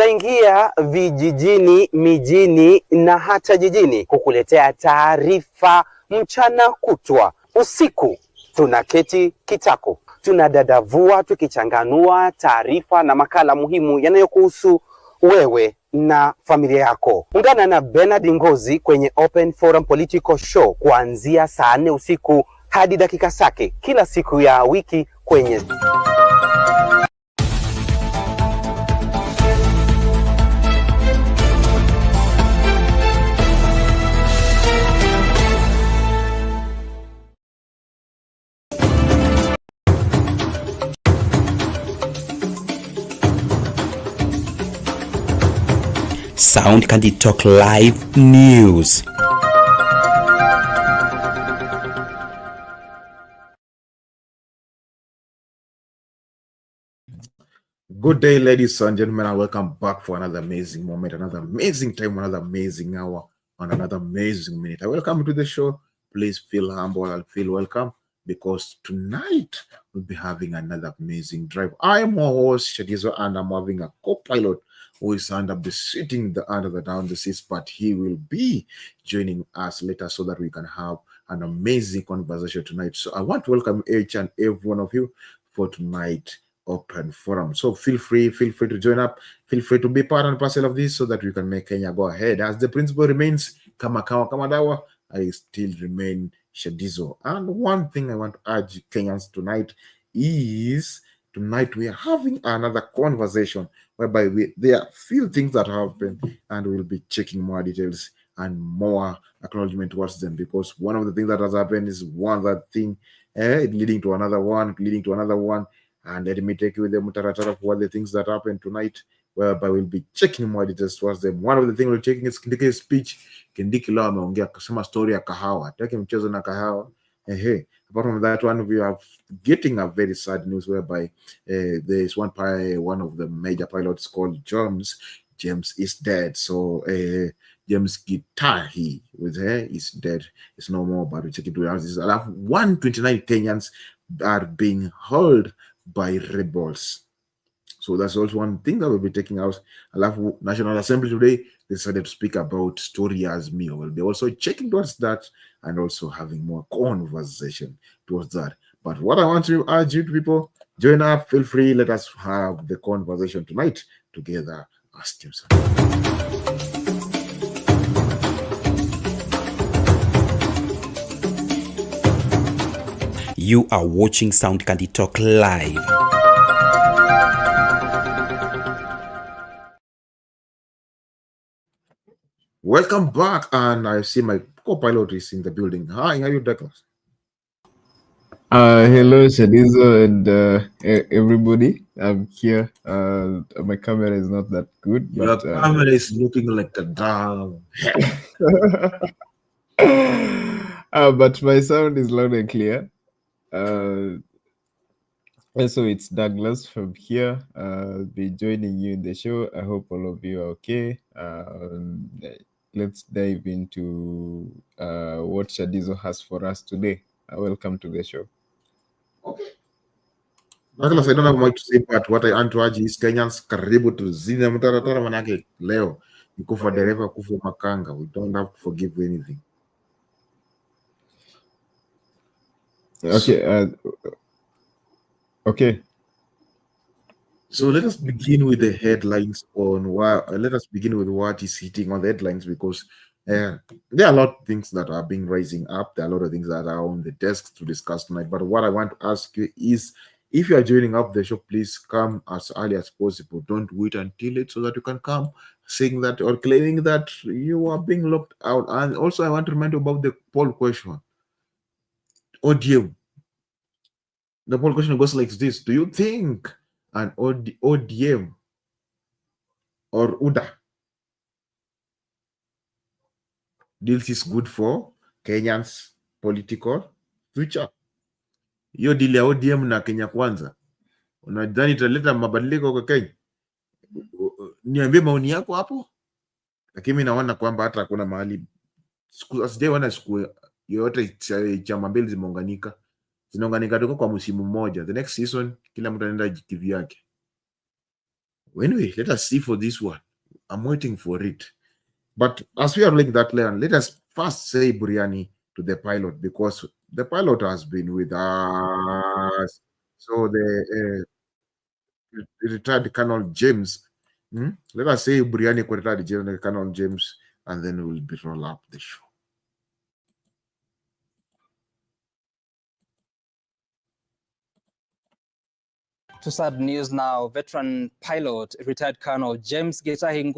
Tunaingia vijijini, mijini na hata jijini kukuletea taarifa mchana kutwa. Usiku tunaketi kitako, tunadadavua tukichanganua taarifa na makala muhimu yanayokuhusu wewe na familia yako. Ungana na Bernard Ngozi kwenye Open Forum Political Show kuanzia saa 4 usiku hadi dakika zake kila siku ya wiki kwenye Sound Kithure Talk Live News. Good day, ladies and gentlemen, and welcome back for another amazing moment, another amazing time, another amazing hour, and another amazing minute. I welcome you to the show. Please feel humble and feel welcome, because tonight we'll be having another amazing drive. I am your host, Shadizo, and I'm having a co-pilot who is under the sitting under the down the seats, but he will be joining us later so that we can have an amazing conversation tonight. So I want to welcome each and every one of you for tonight Open Forum. So feel free to join up, feel free to be part and parcel of this so that we can make Kenya go ahead. As the principle remains, kama dawa, I still remain Shadizo. And one thing I want to urge Kenyans tonight is, tonight we are having another conversation whereby there are few things that happen, and we'll be checking more details and more acknowledgement towards them, because one of the things that has happened is one that thing leading to another one, and let me take you with the mutaratara of what the things that happened tonight, whereby we'll be checking more details towards them. One of the things we're checking is Kindiki's speech. Kindiki leo ameongea kusema story ya kahawa, take mchezo na kahawa. Apart from that one, we are getting a very sad news whereby there is one of the major pilots called James is dead. So James Kithure with her is dead. It's no more, but we check it out. 129 Kenyans are being held by rebels. So that's also one thing that we'll be taking out. National Assembly today decided to speak about story as me. We'll be also checking towards that and also having more conversation towards that. But what I want to urge you people, join up, feel free, let us have the conversation tonight together as teams. You are watching Sound Kithure Talk Live. Welcome back, and I see my co-pilot is in the building. Hi, how are you, Douglas? Hello, Shadizo, and everybody. I'm here. My camera is not that good, but your camera is looking like a dog. But my sound is loud and clear. So it's Douglas from here. I'll be joining you in the show. I hope all of you are okay. Let's dive into what Shadizo has for us today. Welcome to the show. Okay. Douglas, I don't have much to say, but what I want to urge is Kenyans, karibu to zina mutaratara manake leo. Kufa dereva, kufa makanga. We don't have to forgive anything. Okay. Okay. So let us begin with the headlines let us begin with what is hitting on the headlines, because there are a lot of things that are being rising up. There are a lot of things that are on the desk to discuss tonight. But what I want to ask you is, if you are joining up the show, please come as early as possible. Don't wait until it so that you can come saying that or claiming that you are being locked out. And also, I want to remind you about the poll question. ODM. The poll question goes like this: do you think an ODM or UDA deals is good for Kenyans' political future? Hiyo deal ya ODM na Kenya Kwanza, unadhani italeta mabadiliko kwa Kenya? Niambie maoni yako hapo. Lakini mimi naona kwamba hata hakuna mahali sijaona siku yote chama mbili zimeunganika. Zinaunganika tu kwa msimu mmoja. The next season kila mtu anaenda kivyake. Anyway, let us see for this one. I'm waiting for it. But as we are looking that land, let us first say Buriani to the pilot, because the pilot has been with us. So the retired Colonel James. Let us say Buriani to retired General Colonel James, and then we'll be roll up the show. To sad news now, veteran pilot, retired Colonel James Getahi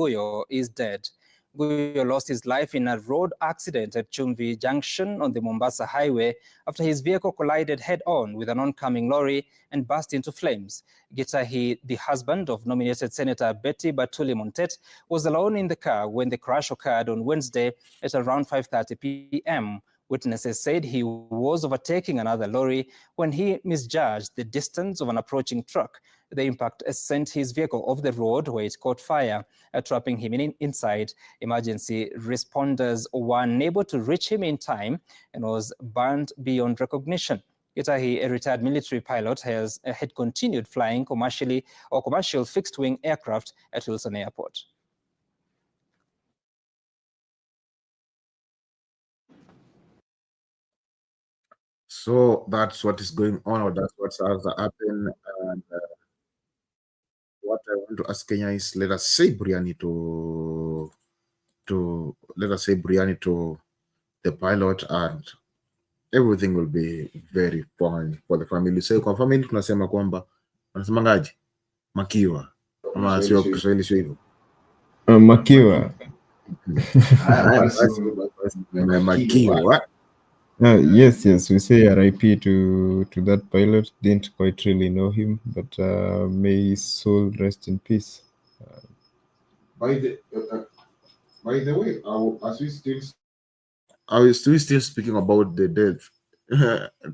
is dead. Nguyo lost his life in a road accident at Chumvi Junction on the Mombasa Highway after his vehicle collided head-on with an oncoming lorry and burst into flames. Getahi, the husband of nominated Senator Betty Batuli Montet, was alone in the car when the crash occurred on Wednesday at around 5:30 p.m. Witnesses said he was overtaking another lorry when he misjudged the distance of an approaching truck. The impact sent his vehicle off the road where it caught fire, trapping him inside. Emergency responders were unable to reach him in time and was burned beyond recognition. Getahi, a retired military pilot, had continued flying commercial fixed-wing aircraft at Wilson Airport. So that's what is going on, or that's what has happened. And what I want to ask Kenya is, let us say Briani to the pilot, and everything will be very fine for the family. So kwa family tunasema kwamba wanasemangaje, makiwa ama sio Kiswahili sio hivyo, Makiwa. makiwa. Yes, we say RIP to that pilot. Didn't quite really know him, but may his soul rest in peace. By the way, I was still speaking about the death.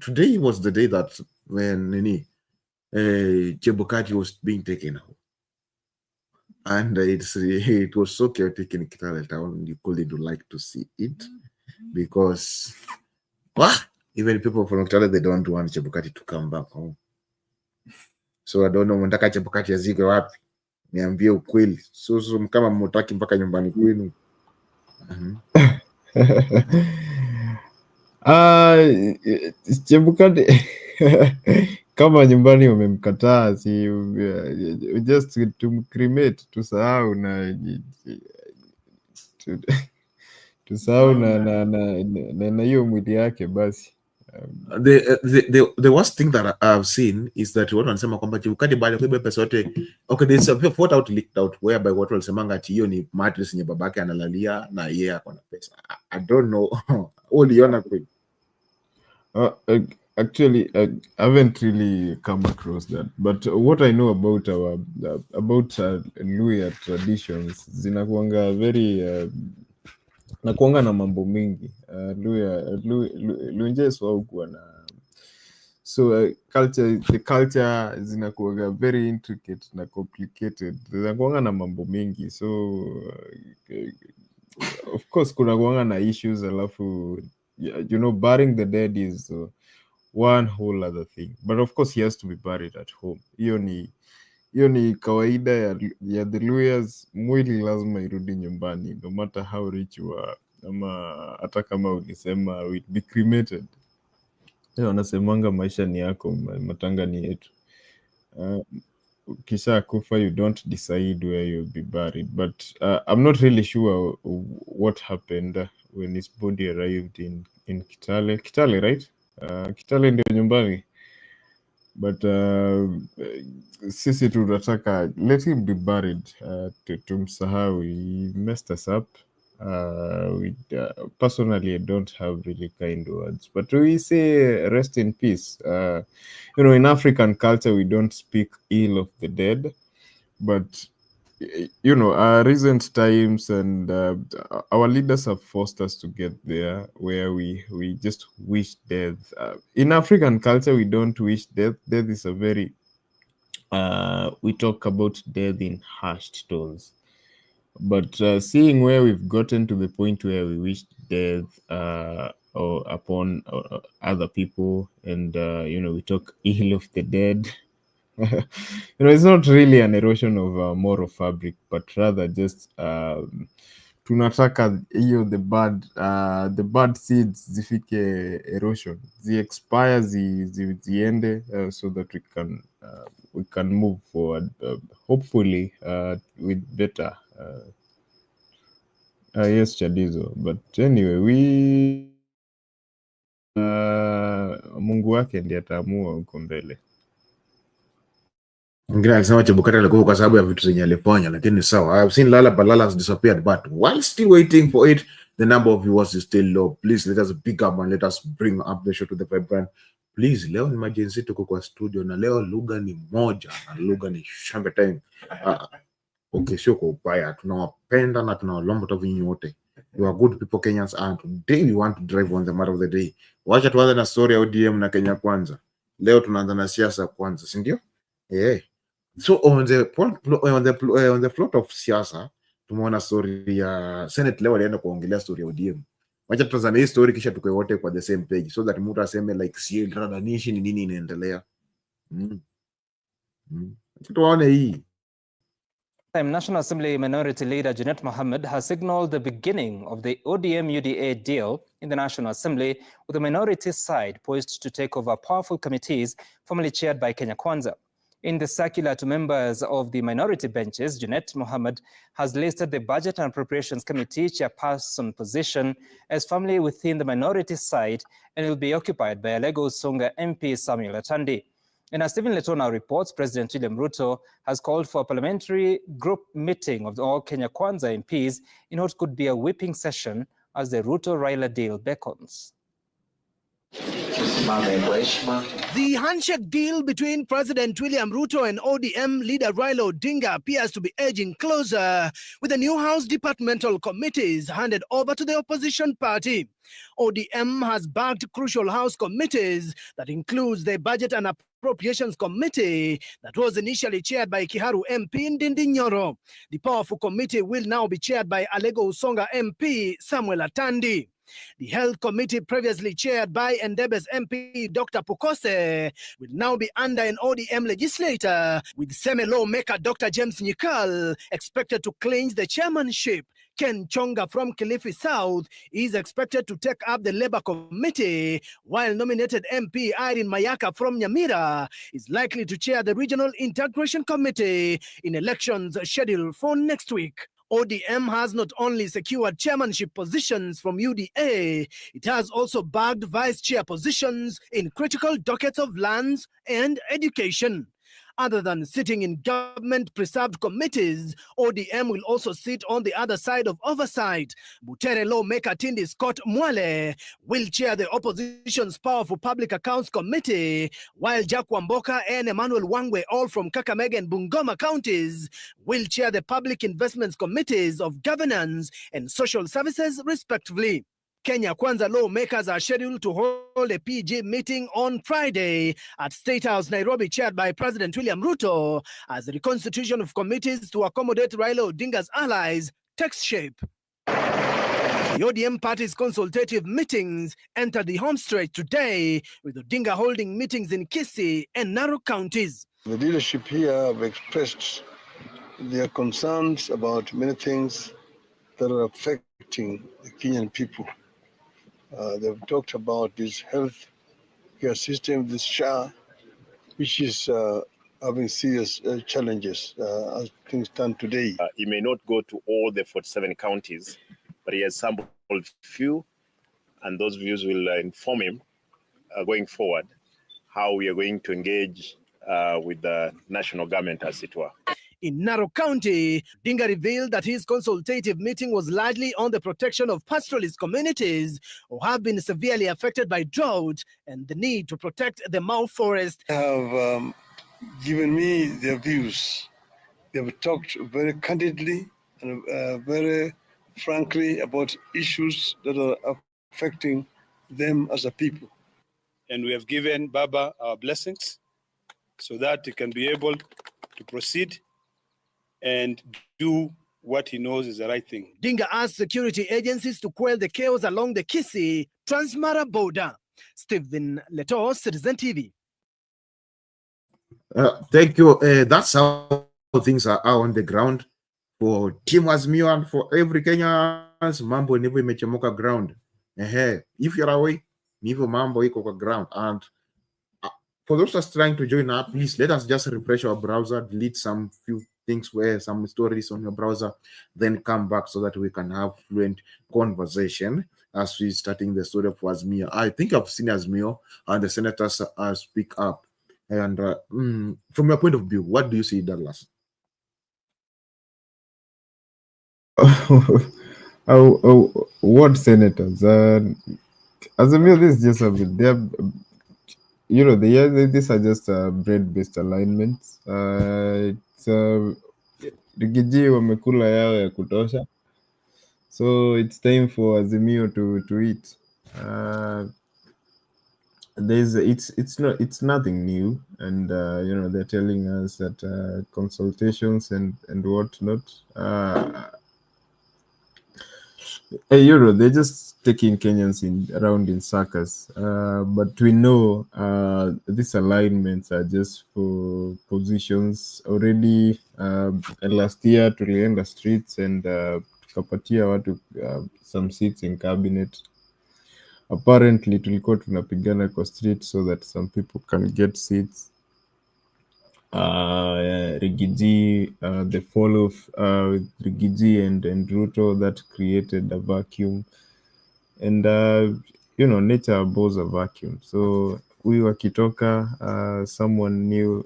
Today was the day that when Chebukati was being taken out, and it was so chaotic in Kitale town. You couldn't like to see it because even people from Kitale, they don't want Chebukati to come back home. So I don't know mtaka Chebukati azike wapi. Niambie ukweli. So kama mtaki mpaka nyumbani kwenu. Chebukati kama nyumbani umemkataa, si just tumcremate, tusahau na tusahau na hiyo mwili yake basi. The worst thing that I've seen is that watu wanasema kwamba Chebukati baada ya kubeba pesa yote, okay, there's a photo out leaked out whereby watu walisemanga ati hiyo ni mattress yenye babake analalia na yeye ako na pesa. I don't know. Uliona kweli? Actually, I haven't really come across that, but what I know about our Luhya traditions, zinakuanga very nakuanga na mambo mingi. Luhya wao kuwa na, so the culture zinakuanga very intricate na complicated, zinakuanga na mambo mingi, so of course kuna kuanga na issues, alafu burying the dead is one whole other thing, but of course he has to be buried at home. Hiyo ni kawaida ya the Luhyas. Mwili lazima irudi nyumbani, no matter how rich you are, ama hata kama ulisema will be cremated. Wanasemanga maisha ni yako, matanga ni yetu. Kisha kufa, you don't decide where you'll be buried, but I'm not really sure what happened when his body arrived in Kitale, right? Kitale ndio nyumbani, but sisi tunataka let him be buried, tumsahau. He messed us up. Personally, I don't have really kind words, but we say rest in peace. In African culture, we don't speak ill of the dead, but recent times and our leaders have forced us to get there where we just wish death. In African culture, we don't wish death. Death is a very we talk about death in hushed tones. But seeing where we've gotten to the point where we wish death upon other people, and we talk ill of the dead, It's not really an erosion of moral fabric, but rather just tunataka hiyo the bad seeds zifike erosion, expire, ziende, so that we can move forward, hopefully with better yes, Chadizo. But anyway, Mungu wake ndiye ataamua huko mbele. Mwingine alisema Chebukati alikuwa kwa sababu ya vitu zenye alifanya, lakini sawa. I have seen Lala, but Lala has disappeared. But while still waiting for it, the number of viewers is still low. Please let us pick up and let us bring up the show to the vibrant. Please, leo ni majenzi tuko kwa studio na leo lugha ni moja na lugha ni shambe time. Okay, sio kwa ubaya, tunawapenda na tunawalomba tu vinyi wote. You are good people, Kenyans, and today we want to drive on the matter of the day. Wacha tuanze na story ya ODM na Kenya Kwanza. Leo tunaanza na siasa kwanza, si ndio? Yeah. So on the float of siasa tumeona story ya Senate leo alienda kuongelea story ya ODM. Wacha tutazame hii story kisha tuko wote kwa the same page so that mtu aseme like si radanishi ni nini inaendelea. Tuone hii. National Assembly Minority Leader Junet Mohamed has signaled the beginning of the ODM-UDA deal in the National Assembly, with the minority side poised to take over powerful committees formerly chaired by Kenya Kwanza. In the circular to members of the minority benches, Junet Mohamed has listed the Budget and Appropriations Committee chairperson position as firmly within the minority side and will be occupied by Alego Usonga MP Samuel Atandi. And as Stephen Letona reports, President William Ruto has called for a parliamentary group meeting of all Kenya Kwanza MPs in what could be a whipping session as the Ruto-Raila deal beckons. The handshake deal between President William Ruto and ODM leader Raila Odinga appears to be edging closer, with the new House departmental committees handed over to the opposition party. ODM has backed crucial House committees that includes the Budget and Appropriations Committee that was initially chaired by Kiharu MP Ndindi Nyoro. The powerful committee will now be chaired by Alego Usonga MP Samuel Atandi. The Health Committee, previously chaired by Ndebes MP Dr. Pukose, will now be under an ODM legislator, with Seme lawmaker Dr. James Nyikal expected to clinch the chairmanship. Ken Chonga from Kilifi South is expected to take up the Labour Committee, while nominated MP Irene Mayaka from Nyamira is likely to chair the Regional Integration Committee in elections scheduled for next week. ODM has not only secured chairmanship positions from UDA, it has also bagged vice chair positions in critical dockets of lands and education. Other than sitting in government-preserved committees, ODM will also sit on the other side of oversight. Butere lawmaker Tindi Scott Mwale will chair the opposition's powerful Public Accounts Committee, while Jack Wamboka and Emmanuel Wangwe, all from Kakamega and Bungoma counties, will chair the Public Investments Committees of Governance and Social Services, respectively. Kenya Kwanza lawmakers are scheduled to hold a PG meeting on Friday at State House, Nairobi, chaired by President William Ruto, as the reconstitution of committees to accommodate Raila Odinga's allies takes shape. The ODM party's consultative meetings entered the home stretch today, with Odinga holding meetings in Kisii and Narok counties. The leadership here have expressed their concerns about many things that are affecting the Kenyan people. They've talked about this health care system, this SHA, which is having serious challenges as things stand today. He may not go to all the 47 counties, but he has sampled few, and those views will inform him going forward how we are going to engage with the national government, as it were. In Narok County, Odinga revealed that his consultative meeting was largely on the protection of pastoralist communities who have been severely affected by drought and the need to protect the Mau forest. They have given me their views. They have talked very candidly and very frankly about issues that are affecting them as a people. And we have given Baba our blessings so that he can be able to proceed and do what he knows is the right thing. Odinga asked security agencies to quell the chaos along the Kisii-Transmara border. Stephen Leto, Citizen TV. Thank you. That's how things are on the ground for Team Azmio and for every Kenyans. Mambo never imechemuka ground. If you're away, nivo mambo iko kwa ground. And for those that's trying to join up, please let us just refresh our browser, delete some few things where some stories on your browser, then come back so that we can have fluent conversation as we starting the story of Azmio. I think I've seen Azmio and the senators speak up. And from your point of view, what do you see, Douglas? What senators? Azimio, this is just a bit. These are just bread-based alignments. It's Rigiji wamekula yao ya kutosha, so it's time for Azimio to eat. It's nothing new, and they're telling us that consultations and whatnot. They're just taking Kenyans around in circles, but we know these alignments are just for positions already. Last year tulienda streets and tukapatia watu some seats in cabinet. Apparently tulikuwa tunapigana kwa street so that some people can get seats. Rigiji, the fall of Rigiji and Ruto, that created a vacuum, and nature abhors a vacuum. So we wakitoka, someone new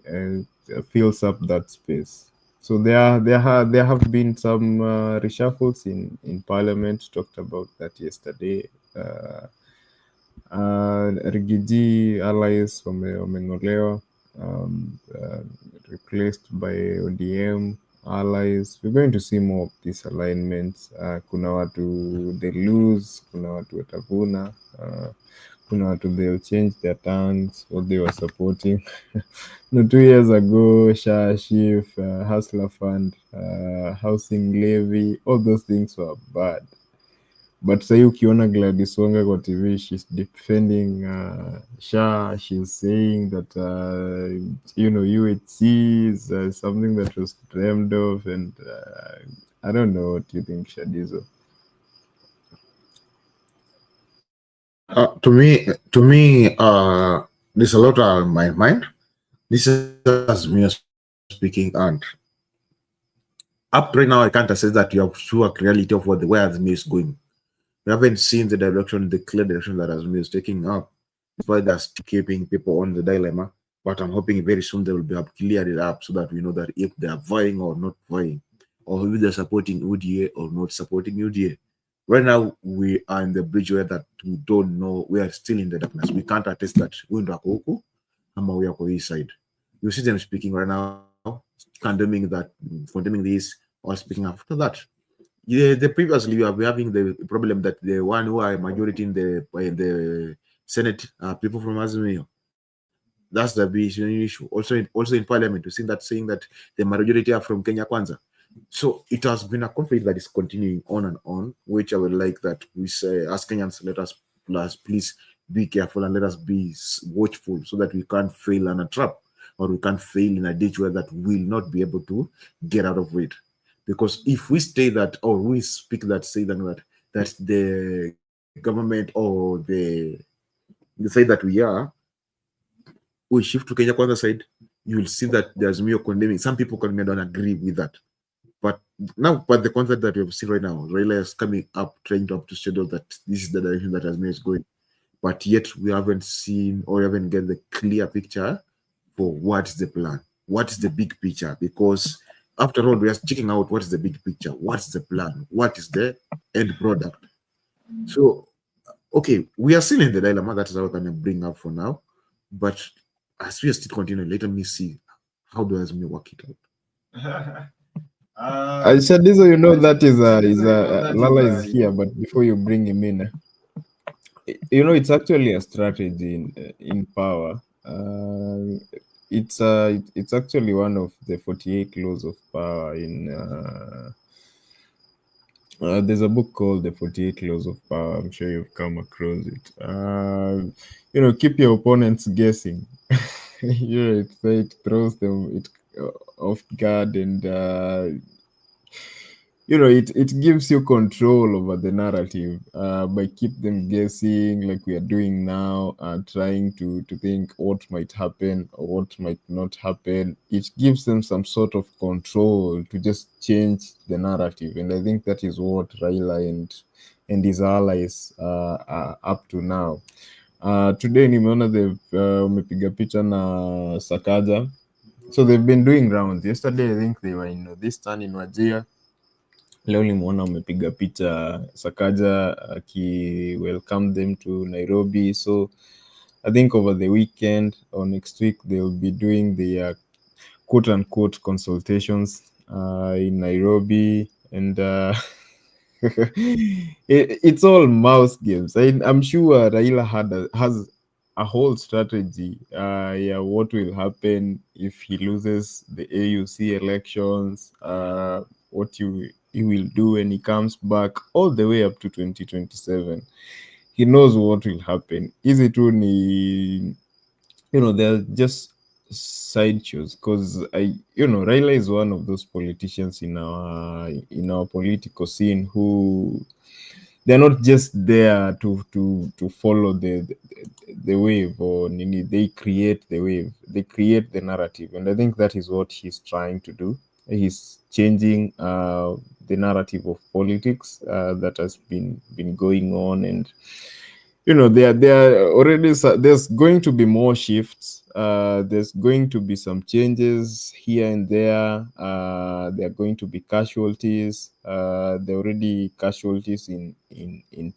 fills up that space. So there have been some reshuffles in parliament. Talked about that yesterday. Rigiji allies wameng'olewa, replaced by ODM allies. We're going to see more of these alignments. Kuna watu they lose, kuna watu watavuna, kuna watu they'll change their tongues, what they were supporting. 2 years ago, SHA, SHIF, Hustler Fund, housing levy, all those things were bad. But sahii ukiona Gladys Wanga kwa TV, she's defending SHA. She's saying that UHC is something that was dreamed of, and I don't know what you think, Shadizo. To me, there's a lot on my mind. This is me speaking, and up right now, I can't assess that you have sure reality of where the is going. We haven't seen the direction, the clear direction that Azmi is taking up. That's why that's keeping people on the dilemma. But I'm hoping very soon they will be cleared it up so that we know that if they are vying or not vying, or if they're supporting UDA or not supporting UDA. Right now, we are in the bridge where that we don't know. We are still in the darkness. We can't attest that we are on the side. You see them speaking right now, condemning this, or speaking after that. Yeah, previously we are having the problem that the one who are majority in the Senate are people from Azimio. That's the big issue. Also in Parliament, we see that saying that the majority are from Kenya Kwanza. So it has been a conflict that is continuing on and on, which I would like that we say, as Kenyans, let us please be careful and let us be watchful so that we can't fail in a trap, or we can't fail in a ditch where that will not be able to get out of it. Because if we stay that, or we speak that, say that the government or the side that we shift to Kenya Kwanza side, you will see that there's more condemning. Some people don't agree with that. But the concept that we have seen right now, Raila is coming up, trying to schedule that this is the direction that Azmio is going. But yet we haven't seen or haven't get the clear picture for what is the plan, what is the big picture, because after all, we are checking out what is the big picture, what's the plan, what is the end product. So, okay, we are still in the dilemma. That is how I can bring up for now. But as we are still continuing, let me see how does me work it out. Shadizo, that is Lala is here, but before you bring him in, it's actually a strategy in power. It's actually one of the 48 laws of power in there's a book called The 48 Laws of Power. I'm sure you've come across it. Keep your opponents guessing. it throws them off guard, and it gives you control over the narrative by keep them guessing, like we are doing now, trying to think what might happen or what might not happen. It gives them some sort of control to just change the narrative, and I think that is what Raila and his allies are up to now. Today nimeona wamepiga picha na Sakaja, so they've been doing rounds. Yesterday I think they were in this town in Wajir. Leo nimeona wamepiga picha Sakaja welcome them to Nairobi. So I think over the weekend or next week they will be doing the quote unquote consultations in Nairobi, and it's all mouse games. I'm sure Raila has a whole strategy. What will happen if he loses the AUC elections? What he will do when he comes back, all the way up to 2027. He knows what will happen. Easy to they're just sideshows, because Raila is one of those politicians in our political scene who they're not just there to follow the wave or nini. They create the wave, they create the narrative, and I think that is what he's trying to do. He's changing the narrative of politics that has been going on, and there are already there's going to be more shifts. There's going to be some changes here and there. There are going to be casualties. There are already casualties in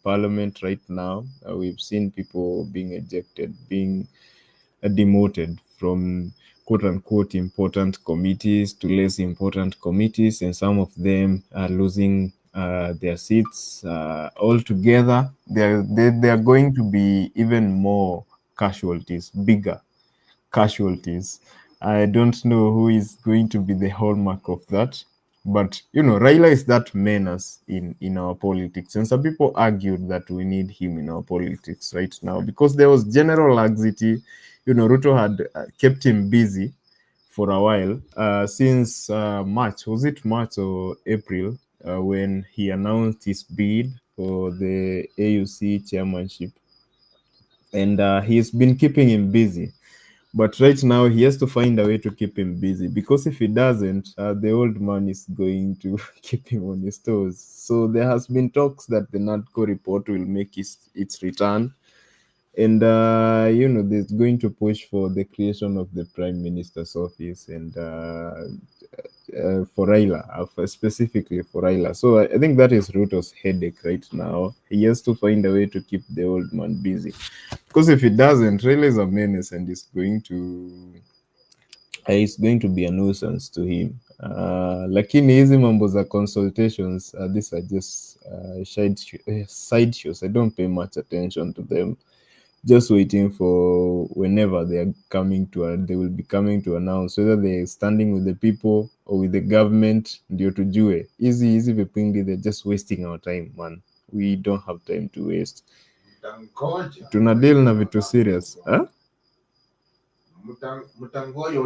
Parliament right now. We've seen people being ejected, being demoted from quote unquote important committees to less important committees, and some of them are losing their seats altogether. There are going to be even more casualties, bigger casualties. I don't know who is going to be the hallmark of that, but Raila is that menace in our politics, and some people argued that we need him in our politics right now because there was general laxity. Ruto had kept him busy for a while since March. Was it March or April when he announced his bid for the AUC chairmanship? And he's been keeping him busy. But right now, he has to find a way to keep him busy, because if he doesn't, the old man is going to keep him on his toes. So there has been talks that the NADCO report will make its return. And, there's going to push for the creation of the Prime Minister's office, and for Raila, specifically for Raila. So I think that is Ruto's headache right now. He has to find a way to keep the old man busy. Because if he doesn't, Raila is a menace, and it's going to be a nuisance to him. Lakini hizi mambo za consultations, these are just side shows. I don't pay much attention to them. Just waiting for whenever they will be coming to announce whether they're standing with the people or with the government. Ndio tujue hizi vipindi, they're just wasting our time, man. We don't have time to waste. Tuna deal na vitu serious.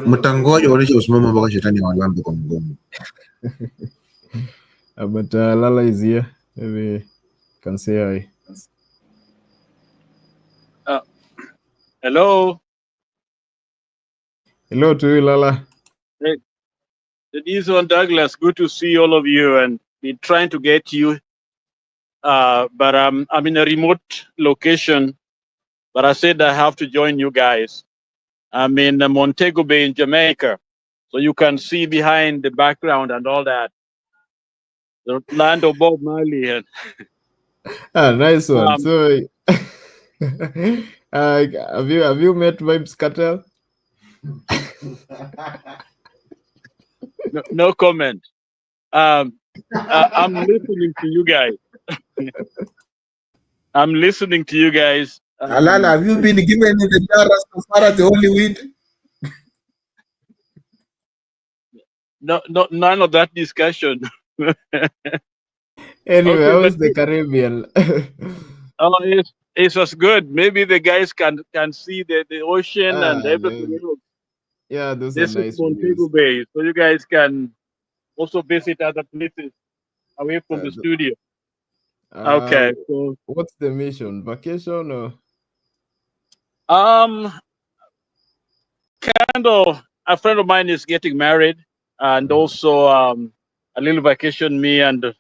Mtangoja waonyeshe usimama mpaka shetani walambe kwa mgongo. But Lala is here. Maybe can say hi. Hello. Hello to you, Lala. Hey, it is on Douglas. Good to see all of you, and been trying to get you. But I'm in a remote location. But I said I have to join you guys. I'm in Montego Bay in Jamaica, so you can see behind the background and all that. The land of Bob Marley. Nice one. So, have you met Vibes Cartel? No comment. I'm listening to you guys. I'm listening to you guys. Alala, have you been given the Jaras as far as the holy weed? No, none of that discussion. Anyway, Okay, how was the Caribbean? It's as good. Maybe the guys can see the ocean and everything else. Yeah, those are This is nice Montego views. Bay, so you guys can also visit other places away from Uh, the the- studio. Okay, so what's the mission? Vacation or? um, kind of a friend of mine is getting married, and also a little vacation. Me and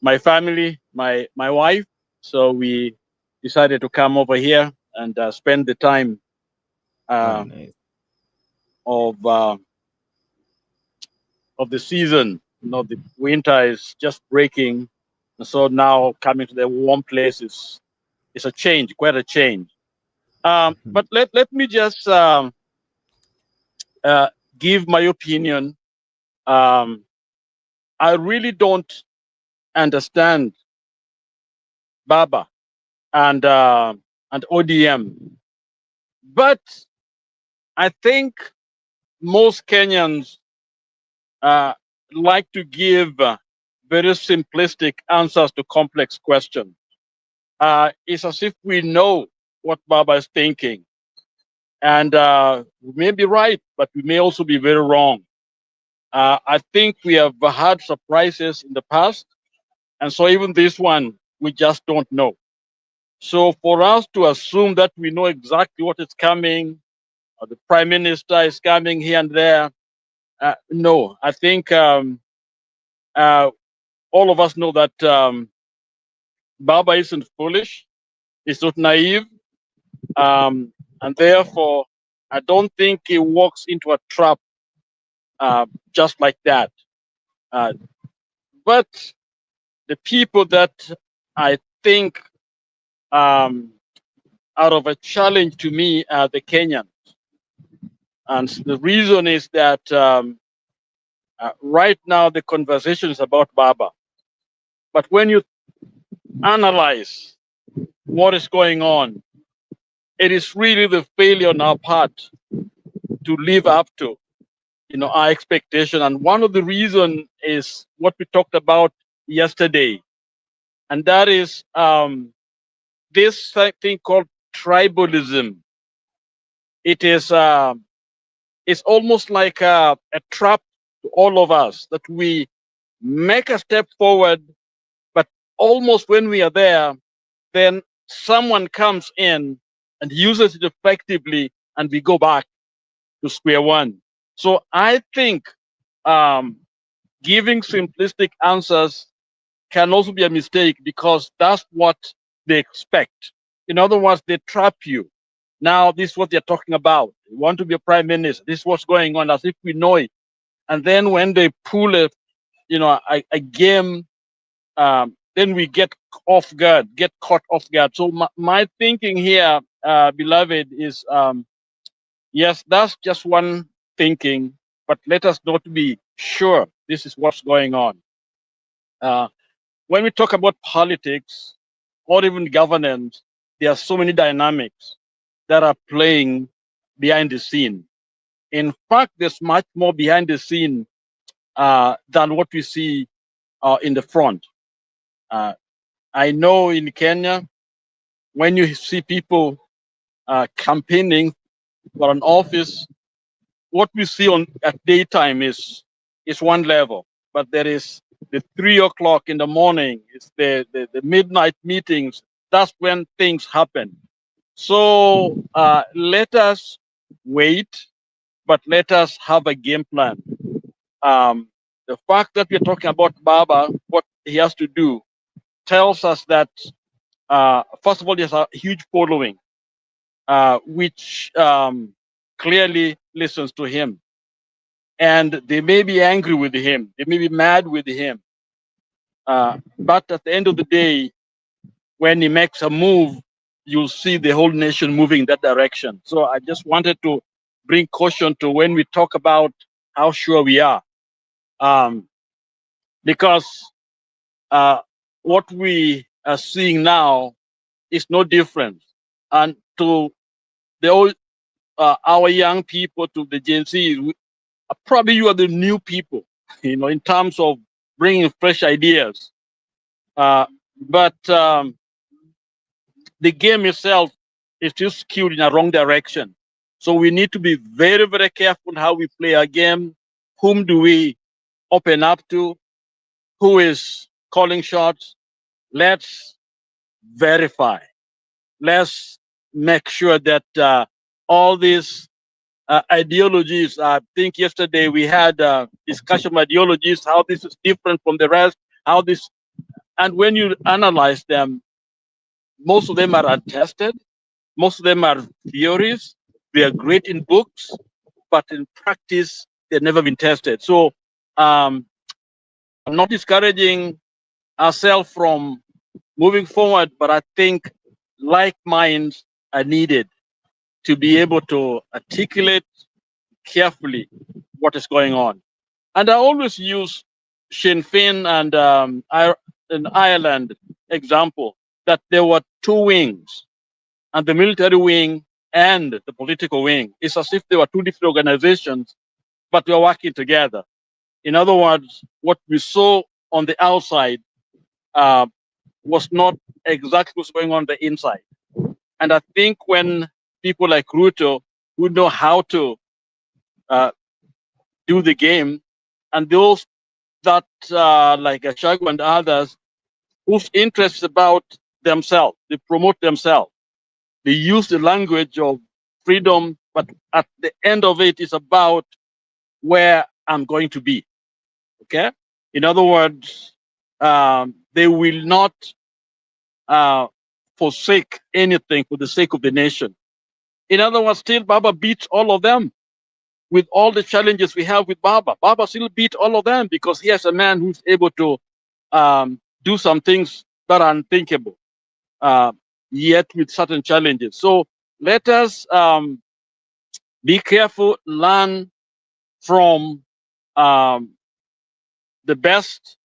my family, my wife. So we decided to come over here and spend the time Nice. of of the season. You know, the winter is just breaking, and so now coming to the warm places is a change, quite a change. But let me just give my opinion. Um, I really don't understand Baba and ODM, but I think most Kenyans uh, like to give very simplistic answers to complex questions. It's as if we know what Baba is thinking. And we may be right, but we may also be very wrong. I think we have had surprises in the past. And so even this one, we just don't know. So for us to assume that we know exactly what is coming, or the prime minister is coming here and there, no, I think all of us know that Baba isn't foolish, he's not naive, and therefore I don't think he walks into a trap just like that. Uh, but the people that I think out of a challenge to me are the Kenyans. And the reason is that right now the conversation is about Baba. But when you analyze what is going on, it is really the failure on our part to live up to, our expectation. And one of the reasons is what we talked about yesterday, and that is this thing called tribalism. It is it's almost like a trap to all of us that we make a step forward, but almost when we are there, then someone comes in and uses it effectively, and we go back to square one. So I think um, giving simplistic answers can also be a mistake because that's what they expect. In other words, they trap you. Now, this is what they're talking about. You want to be a prime minister. This is what's going on, as if we know it. And then when they pull a game, then we get get caught off guard. So my thinking here, beloved, is yes, that's just one thinking, but let us not be sure this is what's going on. When we talk about politics or even governance, there are so many dynamics that are playing behind the scene. In fact, there's much more behind the scene than what we see in the front. I know in Kenya, when you see people campaigning for an office, what we see at daytime is one level, but there is the 3 o'clock in the morning, it's the midnight meetings. That's when things happen. So let us wait, but let us have a game plan. The fact that we're talking about Baba, what he has to do, tells us that first of all, there's a huge following, which clearly listens to him. And they may be angry with him, they may be mad with him. But at the end of the day, when he makes a move, you'll see the whole nation moving in that direction. So I just wanted to bring caution to when we talk about how sure we are. Because what we are seeing now is no different. And to the old, our young people, to the Gen Z, probably you are the new people, in terms of bringing fresh ideas. But the game itself is still skewed in a wrong direction. So we need to be very, very careful how we play our game. Whom do we open up to? Who is calling shots? Let's verify. Let's make sure that all these ideologies, I think yesterday we had a discussion of ideologies, how this is different from the rest, how this, and when you analyze them, most of them are untested. Most of them are theories. They are great in books, but in practice, they've never been tested. So I'm not discouraging ourselves from moving forward, but I think like minds are needed to be able to articulate carefully what is going on. And I always use Sinn Féin and in Ireland example that there were two wings, and the military wing and the political wing. It's as if they were two different organizations, but we are working together. In other words, what we saw on the outside was not exactly what's going on the inside. And I think when people like Ruto, who know how to do the game, and those that like Ashagu and others, whose interest is about themselves, they promote themselves. They use the language of freedom, but at the end of it is about where I'm going to be. Okay? In other words, they will not forsake anything for the sake of the nation. In other words, still Baba beats all of them with all the challenges we have with Baba. Baba still beat all of them because he is a man who's able to do some things that are unthinkable, yet with certain challenges. So let us be careful, learn from the best,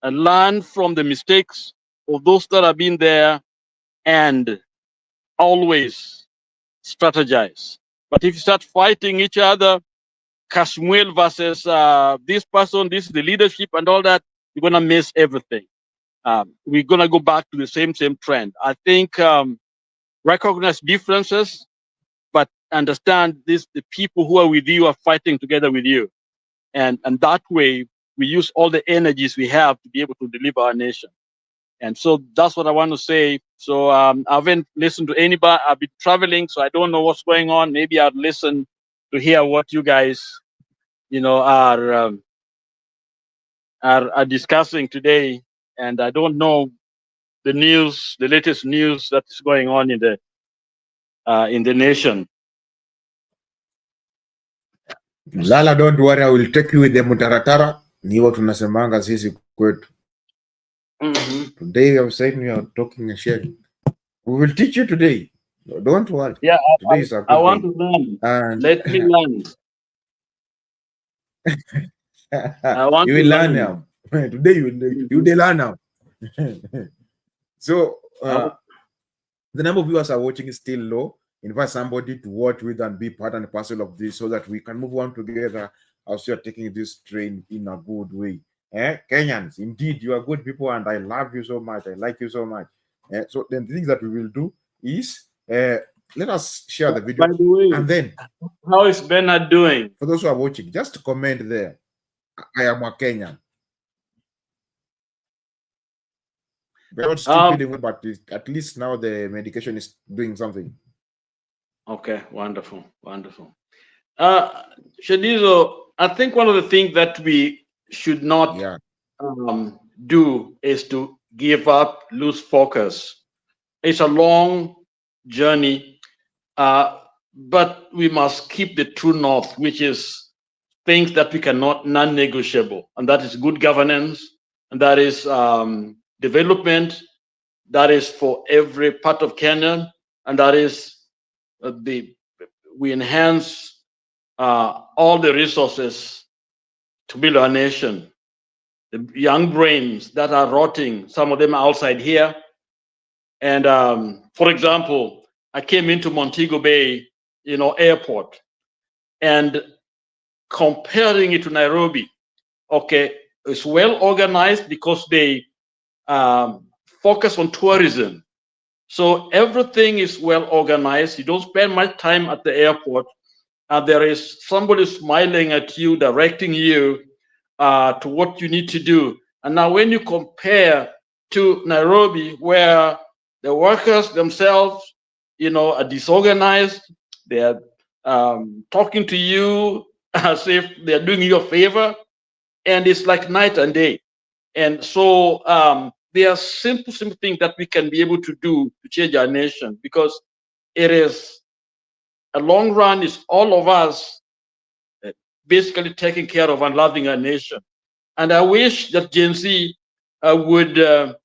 and learn from the mistakes of those that have been there, and always strategize. But if you start fighting each other, Kashmuel versus this person, this is the leadership and all that, you're gonna miss everything. We're gonna go back to the same trend. I think recognize differences, but understand this: the people who are with you are fighting together with you, and that way we use all the energies we have to be able to deliver our nation. And so that's what I want to say. So I haven't listened to anybody. I've been traveling, so I don't know what's going on. Maybe I'll listen to hear what you guys, are discussing today. And I don't know the news, the latest news that is going on in the nation. Lala, don't worry, I will take you with the mutaratara. Ni watu tunasemanga sisi kwetu. Today we have said we are talking and sharing. We will teach you today. Don't worry. Yeah, today is a good I want day. to learn. And Let me learn. I want you to will learn learn. now. Today you will learn now. So the number of viewers are watching is still low. Invite somebody to watch with and be part and parcel of this so that we can move on together as we are taking this train in a good way. Kenyans, indeed, you are good people and I love you so much. I like you so much. So then the things that we will do is let us share the video. By the way, and then how is Bernard doing? For those who are watching, just comment there. I am a Kenyan. We're not still feeling, but at least now the medication is doing something. Okay, wonderful, wonderful. Shadizo, I think one of the things that we should not do is to give up, lose focus. It's a long journey, but we must keep the true north, which is things that we cannot, non-negotiable, and that is good governance, and that is development, that is for every part of Kenya, and that is we enhance all the resources to build our nation. The young brains that are rotting, some of them are outside here. And for example, I came into Montego Bay, airport, and comparing it to Nairobi, okay, it's well organized because they focus on tourism. So everything is well organized. You don't spend much time at the airport. There is somebody smiling at you, directing you to what you need to do. And now when you compare to Nairobi, where the workers themselves, are disorganized, they are talking to you as if they're doing you a favor, and it's like night and day. And so there are simple things that we can be able to do to change our nation, because it is a long run, is all of us basically taking care of and loving our nation. And I wish that Gen Z would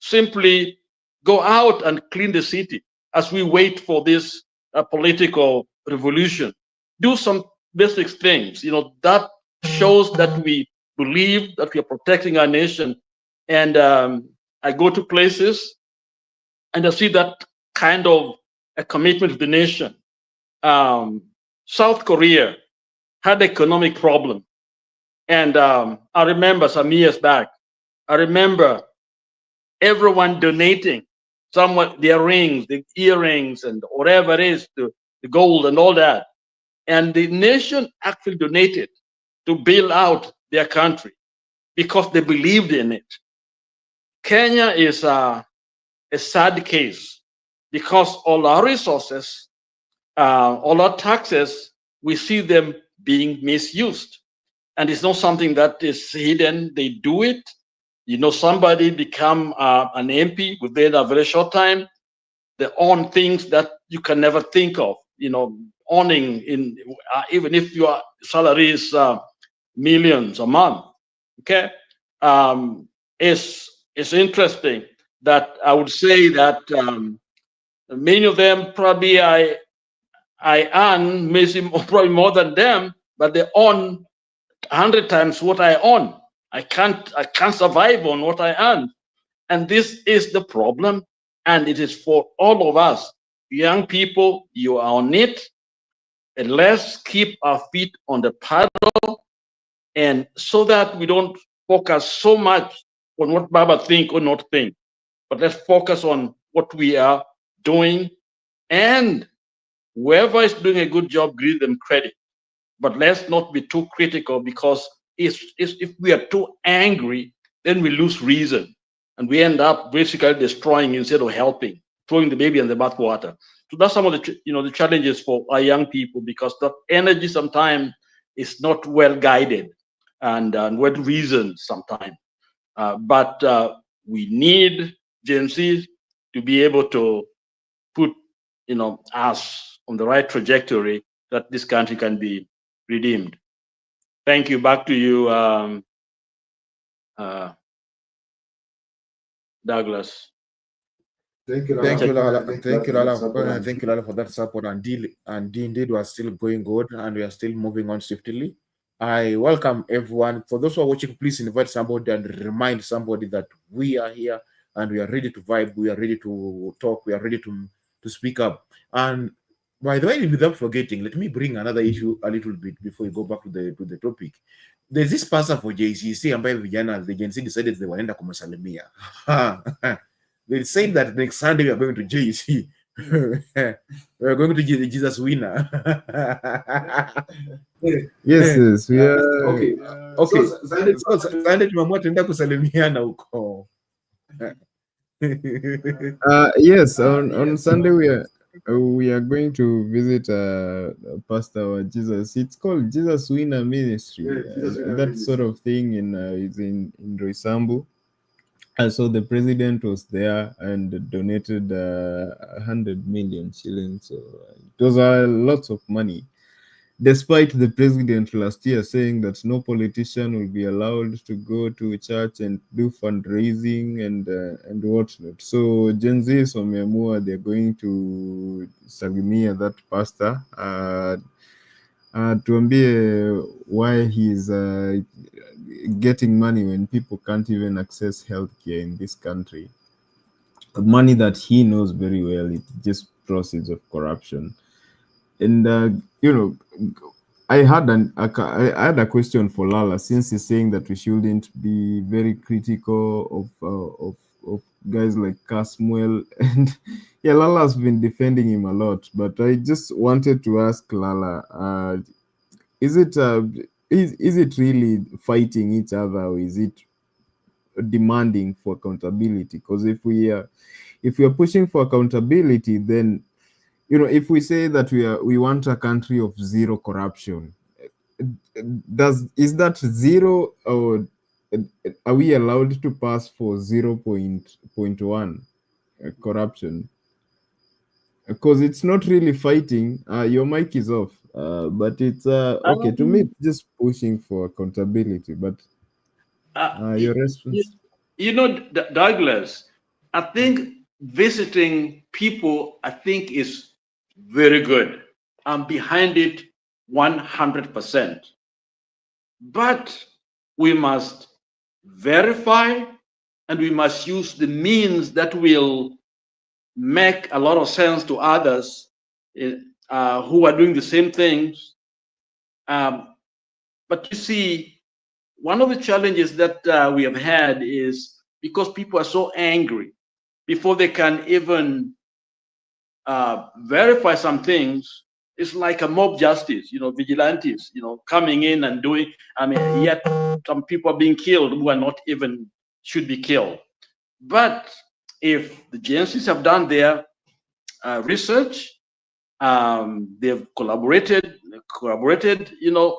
simply go out and clean the city as we wait for this political revolution. Do some basic things, that shows that we believe that we are protecting our nation. And I go to places and I see that kind of a commitment to the nation. South Korea had economic problem. And I remember some years back, I remember everyone donating somewhat their rings, the earrings, and whatever it is, the gold and all that. And the nation actually donated to bail out their country because they believed in it. Kenya is a sad case because all our resources, all our taxes, we see them being misused. And it's not something that is hidden. They do it. Somebody become an MP within a very short time. They own things that you can never think of. Owning in even if your salary is millions a month. Okay, it's interesting that I would say that many of them probably I earn maybe probably more than them, but they own 100 times what I own. I can't survive on what I earn. And this is the problem. And it is for all of us. Young people, you are on it. And let's keep our feet on the paddle, and so that we don't focus so much on what Baba think or not think. But let's focus on what we are doing. And whoever is doing a good job, give them credit. But let's not be too critical, because if we are too angry, then we lose reason. And we end up basically destroying instead of helping, throwing the baby in the bathwater. So that's some of the challenges for our young people, because that energy sometimes is not well guided and well reasoned sometimes. But we need Gen Z to be able to put us on the right trajectory, that this country can be redeemed. Thank you. Back to you, Douglas. Thank you, Lala. Thank you, Lala. Thank you, Lala, for that support. And indeed, we are still going good, and we are still moving on swiftly. I welcome everyone. For those who are watching, please invite somebody and remind somebody that we are here and we are ready to vibe. We are ready to talk. We are ready to speak up. And by the way, without forgetting, let me bring another issue a little bit before we go back to the topic. There's this pastor for JCC ambaye vijana the Gen Z decided they wanaenda kumsalimia. They said that next Sunday we are going to JC. We are going to Jesus winner. Yes, we are. Okay. Sunday tumeamua tuenda kusalimiana huko. Yes, on Sunday we are going to visit Pastor wa Jesus. It's called Jesus Winner Ministry. That sort of thing is in Roysambu. And so the president was there and donated 100 million shillings. So it was lots of money. Despite the president last year saying that no politician will be allowed to go to church and do fundraising and whatnot. So Gen Z wameamua they're going to salimia that pastor. Tuambie why he's getting money when people can't even access healthcare in this country. Money that he knows very well, it's just proceeds of corruption. And I had a question for Lala, since he's saying that we shouldn't be very critical of guys like Casmuel, and Yeah, Lala's been defending him a lot, but I just wanted to ask Lala, is it really fighting each other, or is it demanding for accountability? Because if we are pushing for accountability, then if we say that we want a country of zero corruption, is that zero, or are we allowed to pass for 0.1 corruption? Because it's not really fighting. Your mic is off, but it's okay to me. It's just pushing for accountability. But your response? Douglas, I think visiting people, I think, is very good. I'm behind it 100%. But we must verify, and we must use the means that will make a lot of sense to others who are doing the same things. But you see, one of the challenges that we have had is because people are so angry before they can even verify some things. It's like a mob justice, vigilantes, coming in and doing. Yet some people are being killed who are not even should be killed. But if the agencies have done their research, they've corroborated,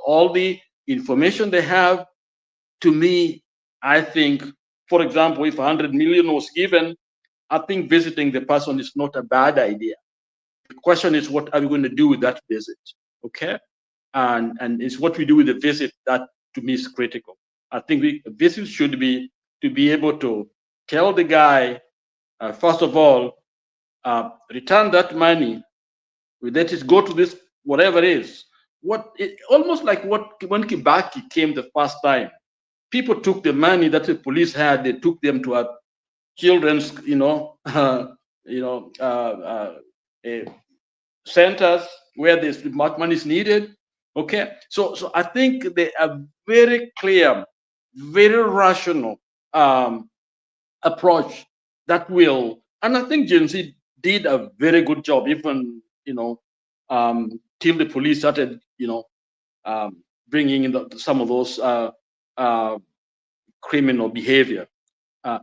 all the information they have. To me, I think, for example, if 100 million was given, I think visiting the person is not a bad idea. The question is, what are we going to do with that visit? Okay, and it's what we do with the visit that, to me, is critical. I think the visit should be to be able to tell the guy, first of all, return that money, let it go to this, whatever it is. Almost like when Kibaki came the first time, people took the money that the police had, they took them to a children's, centers where this money is needed. Okay, so I think they are very clear, very rational approach that will, and I think Gen Z did a very good job, even till the police started, bringing in some of those criminal behavior.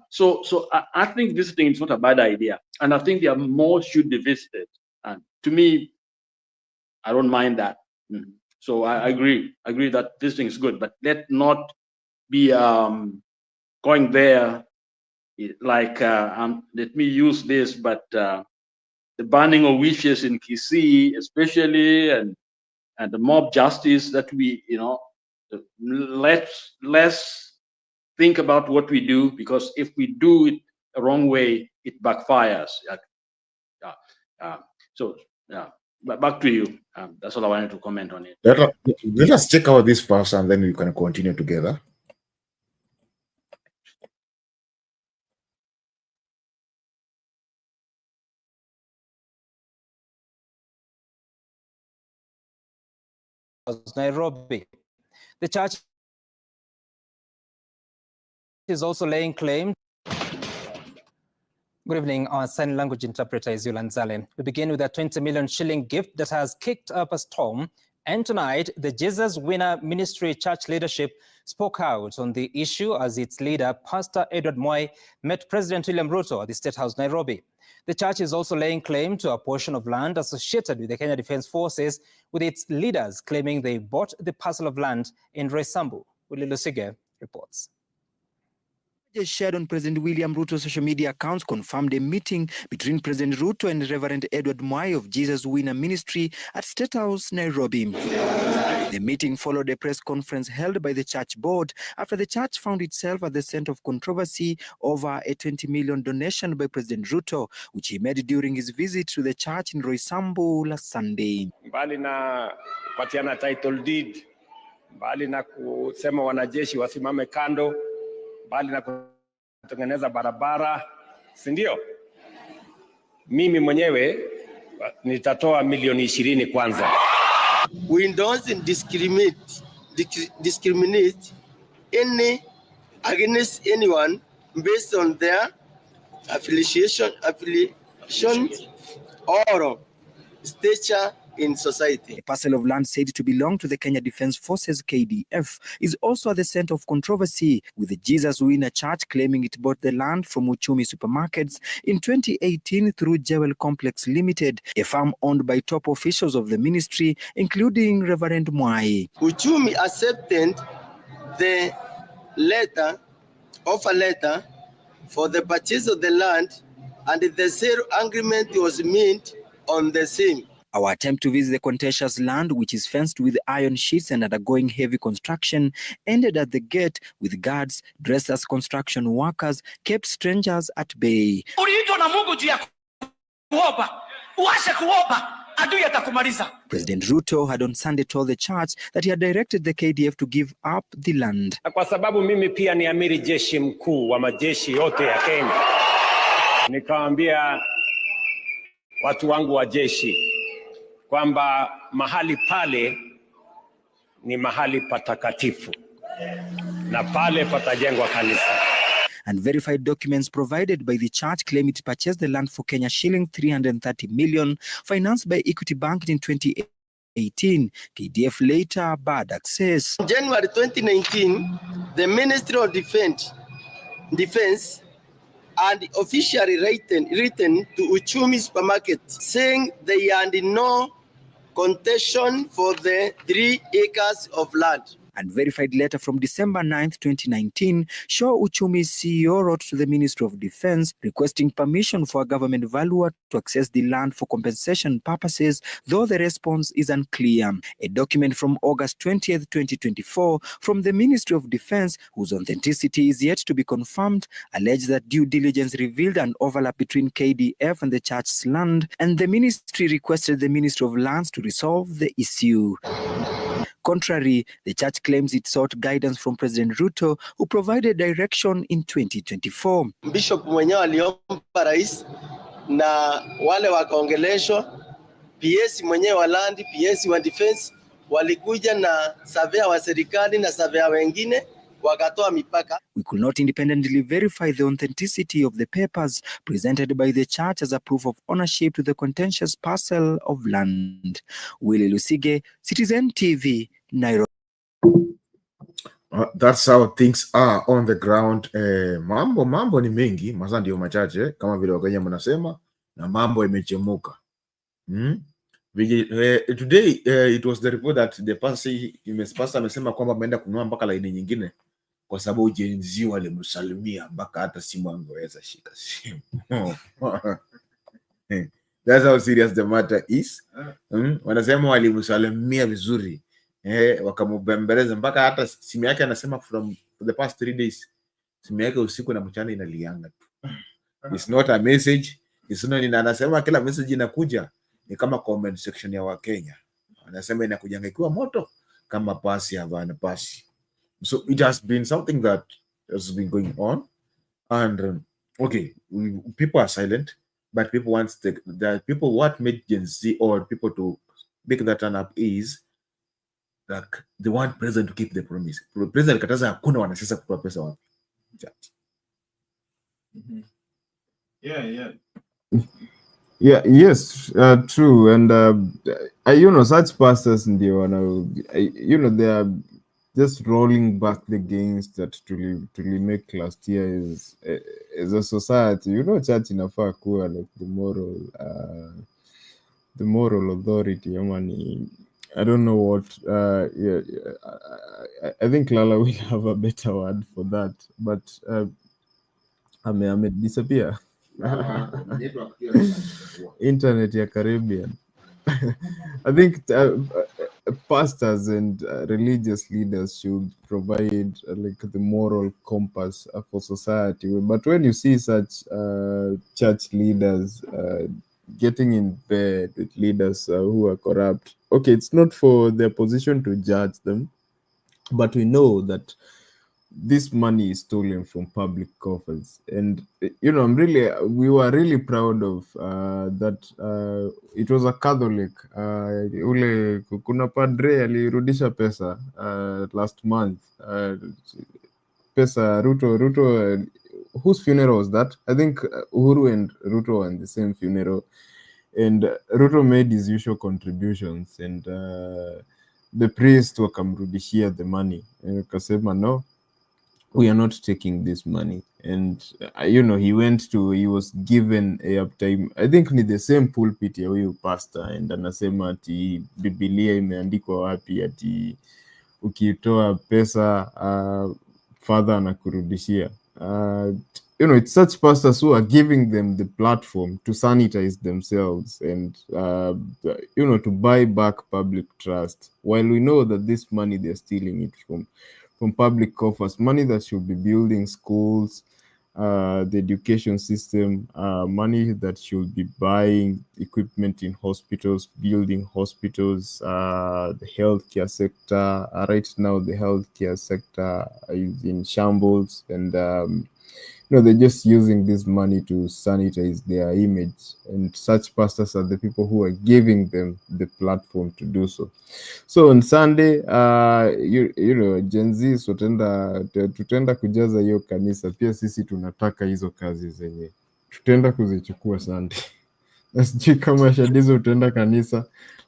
So I think visiting is not a bad idea, and I think there are more should be visited. And to me, I don't mind that. So I agree that visiting is good, but let not be going there like let me use this, but the burning of wishes in Kisii, especially, and the mob justice that we, let's think about what we do, because if we do it the wrong way, it backfires. But back to you. That's all I wanted to comment on it. Let us check out this first, and then we can continue together. Nairobi. The church is also laying claim. Good evening. Our sign language interpreter is Yulan Zalen. We begin with a 20 million shilling gift that has kicked up a storm. And tonight, the Jesus Winner Ministry church leadership spoke out on the issue as its leader, Pastor Edward Moy, met President William Ruto at the State House, Nairobi. The church is also laying claim to a portion of land associated with the Kenya Defence Forces, with its leaders claiming they bought the parcel of land in Roysambu. Willie Lusige reports. Shared on President William Ruto's social media accounts confirmed a meeting between President Ruto and Reverend Edward Moy of Jesus Winner Ministry at State House, Nairobi. The meeting followed a press conference held by the church board after the church found itself at the center of controversy over a 20 million donation by President Ruto, which he made during his visit to the church in Roysambu last Sunday. Mbali na kupatiana title deed, mbali na kusema wanajeshi wasimame kando, mbali na kutengeneza barabara, si ndio? Mimi mwenyewe nitatoa milioni 20 kwanza. We don't discriminate against anyone based on their affiliation or stature in society. A parcel of land said to belong to the Kenya Defence Forces KDF is also at the center of controversy, with the Jesus Winner Church claiming it bought the land from Uchumi Supermarkets in 2018 through Jewel Complex Limited, a firm owned by top officials of the ministry, including Reverend Mwai. Uchumi accepted the offer letter for the purchase of the land, and the sale agreement was made on the same. Our attempt to visit the contentious land, which is fenced with iron sheets and undergoing heavy construction, ended at the gate with guards dressed as construction workers kept strangers at bay. President Ruto had on Sunday told the church that he had directed the KDF to give up the land. Kwa sababu mimi pia ni amiri jeshi mkuu wa majeshi yote ya Kenya, nikawaambia watu wangu wa jeshi kwamba mahali pale ni mahali patakatifu na pale patajengwa kanisa. And verified documents provided by the church claim it purchased the land for Kenya shilling 330 million, financed by Equity Bank in 2018. KDF later barred access. In January 2019, the Ministry of Defense and officially written to Uchumi Supermarket saying they had no contention for the 3 acres of land. And verified letter from December 9th, 2019, show Uchumi's CEO wrote to the Ministry of Defense requesting permission for a government valuer to access the land for compensation purposes, though the response is unclear. A document from August 20th, 2024 from the Ministry of Defense, whose authenticity is yet to be confirmed, alleged that due diligence revealed an overlap between KDF and the church's land, and the ministry requested the Ministry of Lands to resolve the issue. Contrary, the church claims it sought guidance from President Ruto, who provided direction in 2024. Bishop mwenyewe aliomba rais na wale wakaongeleshwa, PS mwenyewe wa land, PS wa defense walikuja na surveyor wa serikali na surveyor wengine wakatoa mipaka. We could not independently verify the authenticity of the papers presented by the church as a proof of ownership to the contentious parcel of land. Willie Lusige, Citizen TV, Nairobi. That's how things are on the ground. Mambo ni mengi, masaa ndio machache kama vile Wakenya mnasema, na mambo imechemuka. Today it was the report that the pastor amesema kwamba ameenda kununua mpaka laini nyingine kwa sababu ujenzi walimsalimia mpaka hata simu angeweza shika simu. That's how serious the matter is. Wanasema walimsalimia vizuri. Wakamubembeleza mpaka hata simu yake anasema from the past 3 days simu yake usiku na mchana inalianga tu. It's not a message. It's not, anasema kila message inakuja ni kama comment section ya Wakenya. Anasema inakujanga ikiwa moto kama pasi havana pasi. So it has been something that has been going on, and okay, people are silent, but people want what made Gen Z or people to make that turn up is like they want president to keep the promise. President kataza hakuna wanasiasa kutoa pesa wapi. Yes, true. And such pastors ndio they are just rolling back the gains that to make last year as a society. Church inafaa kuwa like the moral authority. I don't know what. I think Lala will have a better word for that, but ame disappear. Internet ya Caribbean. I think pastors and religious leaders should provide like the moral compass for society. But when you see such church leaders getting in bed with leaders who are corrupt, okay, it's not for their position to judge them, but we know that this money is stolen from public coffers. And we were really proud of that. It was a Catholic kuna padre alirudisha pesa last month. Pesa Ruto whose funeral was that? I think Uhuru and Ruto were in the same funeral, and Ruto made his usual contributions, and the priest wakamrudishia the money, and akasema no, we are not taking this money. And he was given a uptime, I think ni the same pulpit ya huyu pastor, and anasema ati Biblia imeandikwa wapi ati ukitoa pesa father anakurudishia. It's such pastors who are giving them the platform to sanitize themselves and to buy back public trust, while we know that this money they're stealing it from public coffers, money that should be building schools, the education system, money that should be buying equipment in hospitals, building hospitals, the healthcare sector. Right now, the healthcare sector is in shambles, and they're just using this money to sanitize their image. And such pastors are the people who are giving them the platform to do so. So on Sunday, Gen Z tutaenda kujaza hiyo kanisa. Pia sisi tunataka hizo kazi zenye tutaenda kuzichukua Sunday. Na sijui kama Shadizo utaenda kanisa.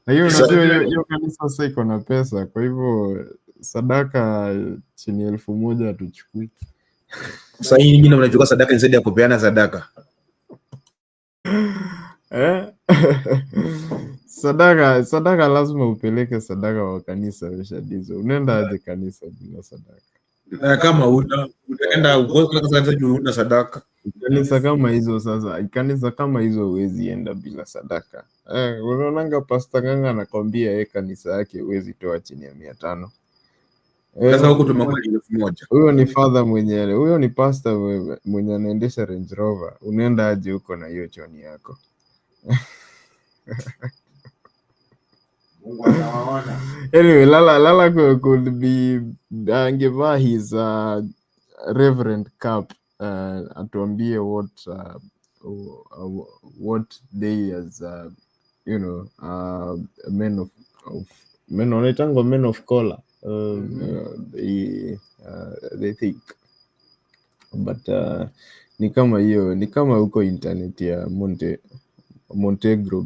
Na hiyo unajua hiyo kanisa sasa iko na pesa. Kwa hivyo sadaka chini 1,000 hatuchukui. Sasa hii nyingine mnachukua sadaka zaidi ya kupeana sadaka. Sadaka lazima upeleke sadaka wa kanisa Shadizo. Unaenda aje kanisa bila sadaka? Kama utaenda una sadaka. Kanisa kama hizo sasa, kanisa kama hizo huwezi enda bila sadaka. Unaonanga Pastor Nganga anakwambia kanisa yake huwezi toa chini ya 500. Sasa huko tumemwali 1,000. Huyo ni father mwenyewe. Huyo ni pastor mwenye anaendesha Range Rover. Unaenda aje huko na hiyo choni yako? Anyway, Lala could be angevaa his reverend cap, atuambie what they as men of color they think, but ni kama huko internet ya Montego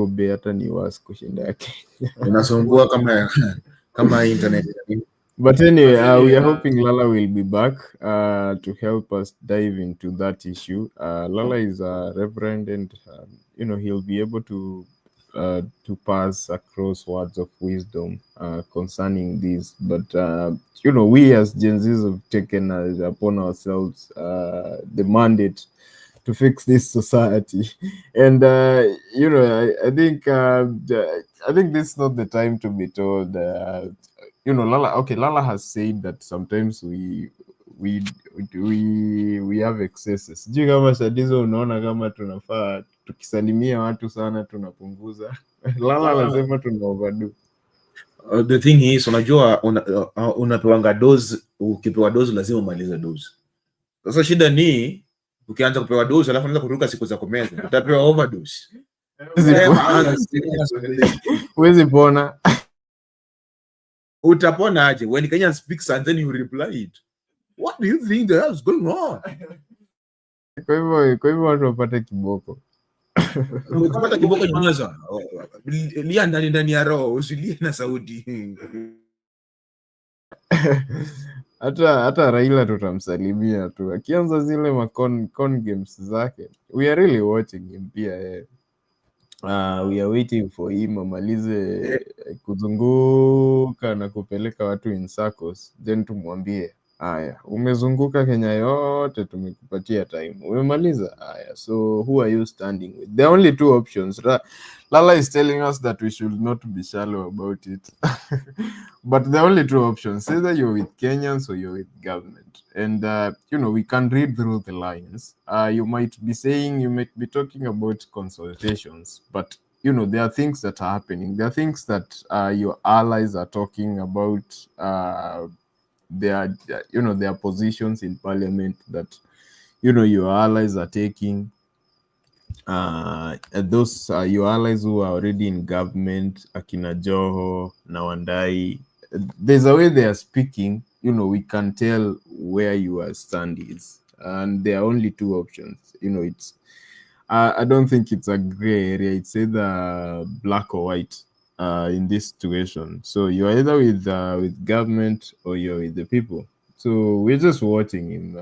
Bay hata ni wasi kushinda yake. Unasumbua kama internet. But anyway, we are hoping Lala will be back to help us dive into that issue. Lala is a reverend, and he'll be able to pass across words of wisdom concerning this. But we as Gen Zs have taken upon ourselves the mandate to fix this society, and I think this is not the time to be told. Lala has said that sometimes we have excesses. Sijui kama Shadizo unaona kama tunafaa tukisalimia watu sana tunapunguza. Lala anasema tuna overdo. The thing is, unajua unapewa dose, ukipewa dose lazima umalize dose. Sasa shida ni ukianza kupewa dose alafu unaanza kuruka siku za kumeza, utapewa overdose. Huwezi pona. Utapona aje? When Kenyan speaks and then you reply it, what do you think the hell is going on? Kwa hivyo watu wapate kiboko. Ukipata kiboko nyamaza. Lia ndani ya roho, usilie na sauti. Hata Raila tutamsalimia tu akianza zile con games zake. We are really watching him pia. We are waiting for him amalize kuzunguka na kupeleka watu in circles, then tumwambie haya, umezunguka Kenya yote, tumekupatia time, umemaliza. Haya, so who are you standing with? There are only two options. Lala is telling us that we should not be shallow about it. But there are only two options. Either you're with Kenyans or you're with government. And, we can read through the lines. You might be talking about consultations, but, there are things that are happening. There are things that your allies are talking about, their positions in parliament that, your allies are taking. Those your allies who are already in government, Akina Joho, Nawandai, there's a way they are speaking. We can tell where your stand is. and there are only two options. You know, it's I don't think it's a gray area. It's either black or white in this situation. So you're either with government or you're with the people. So we're just watching him.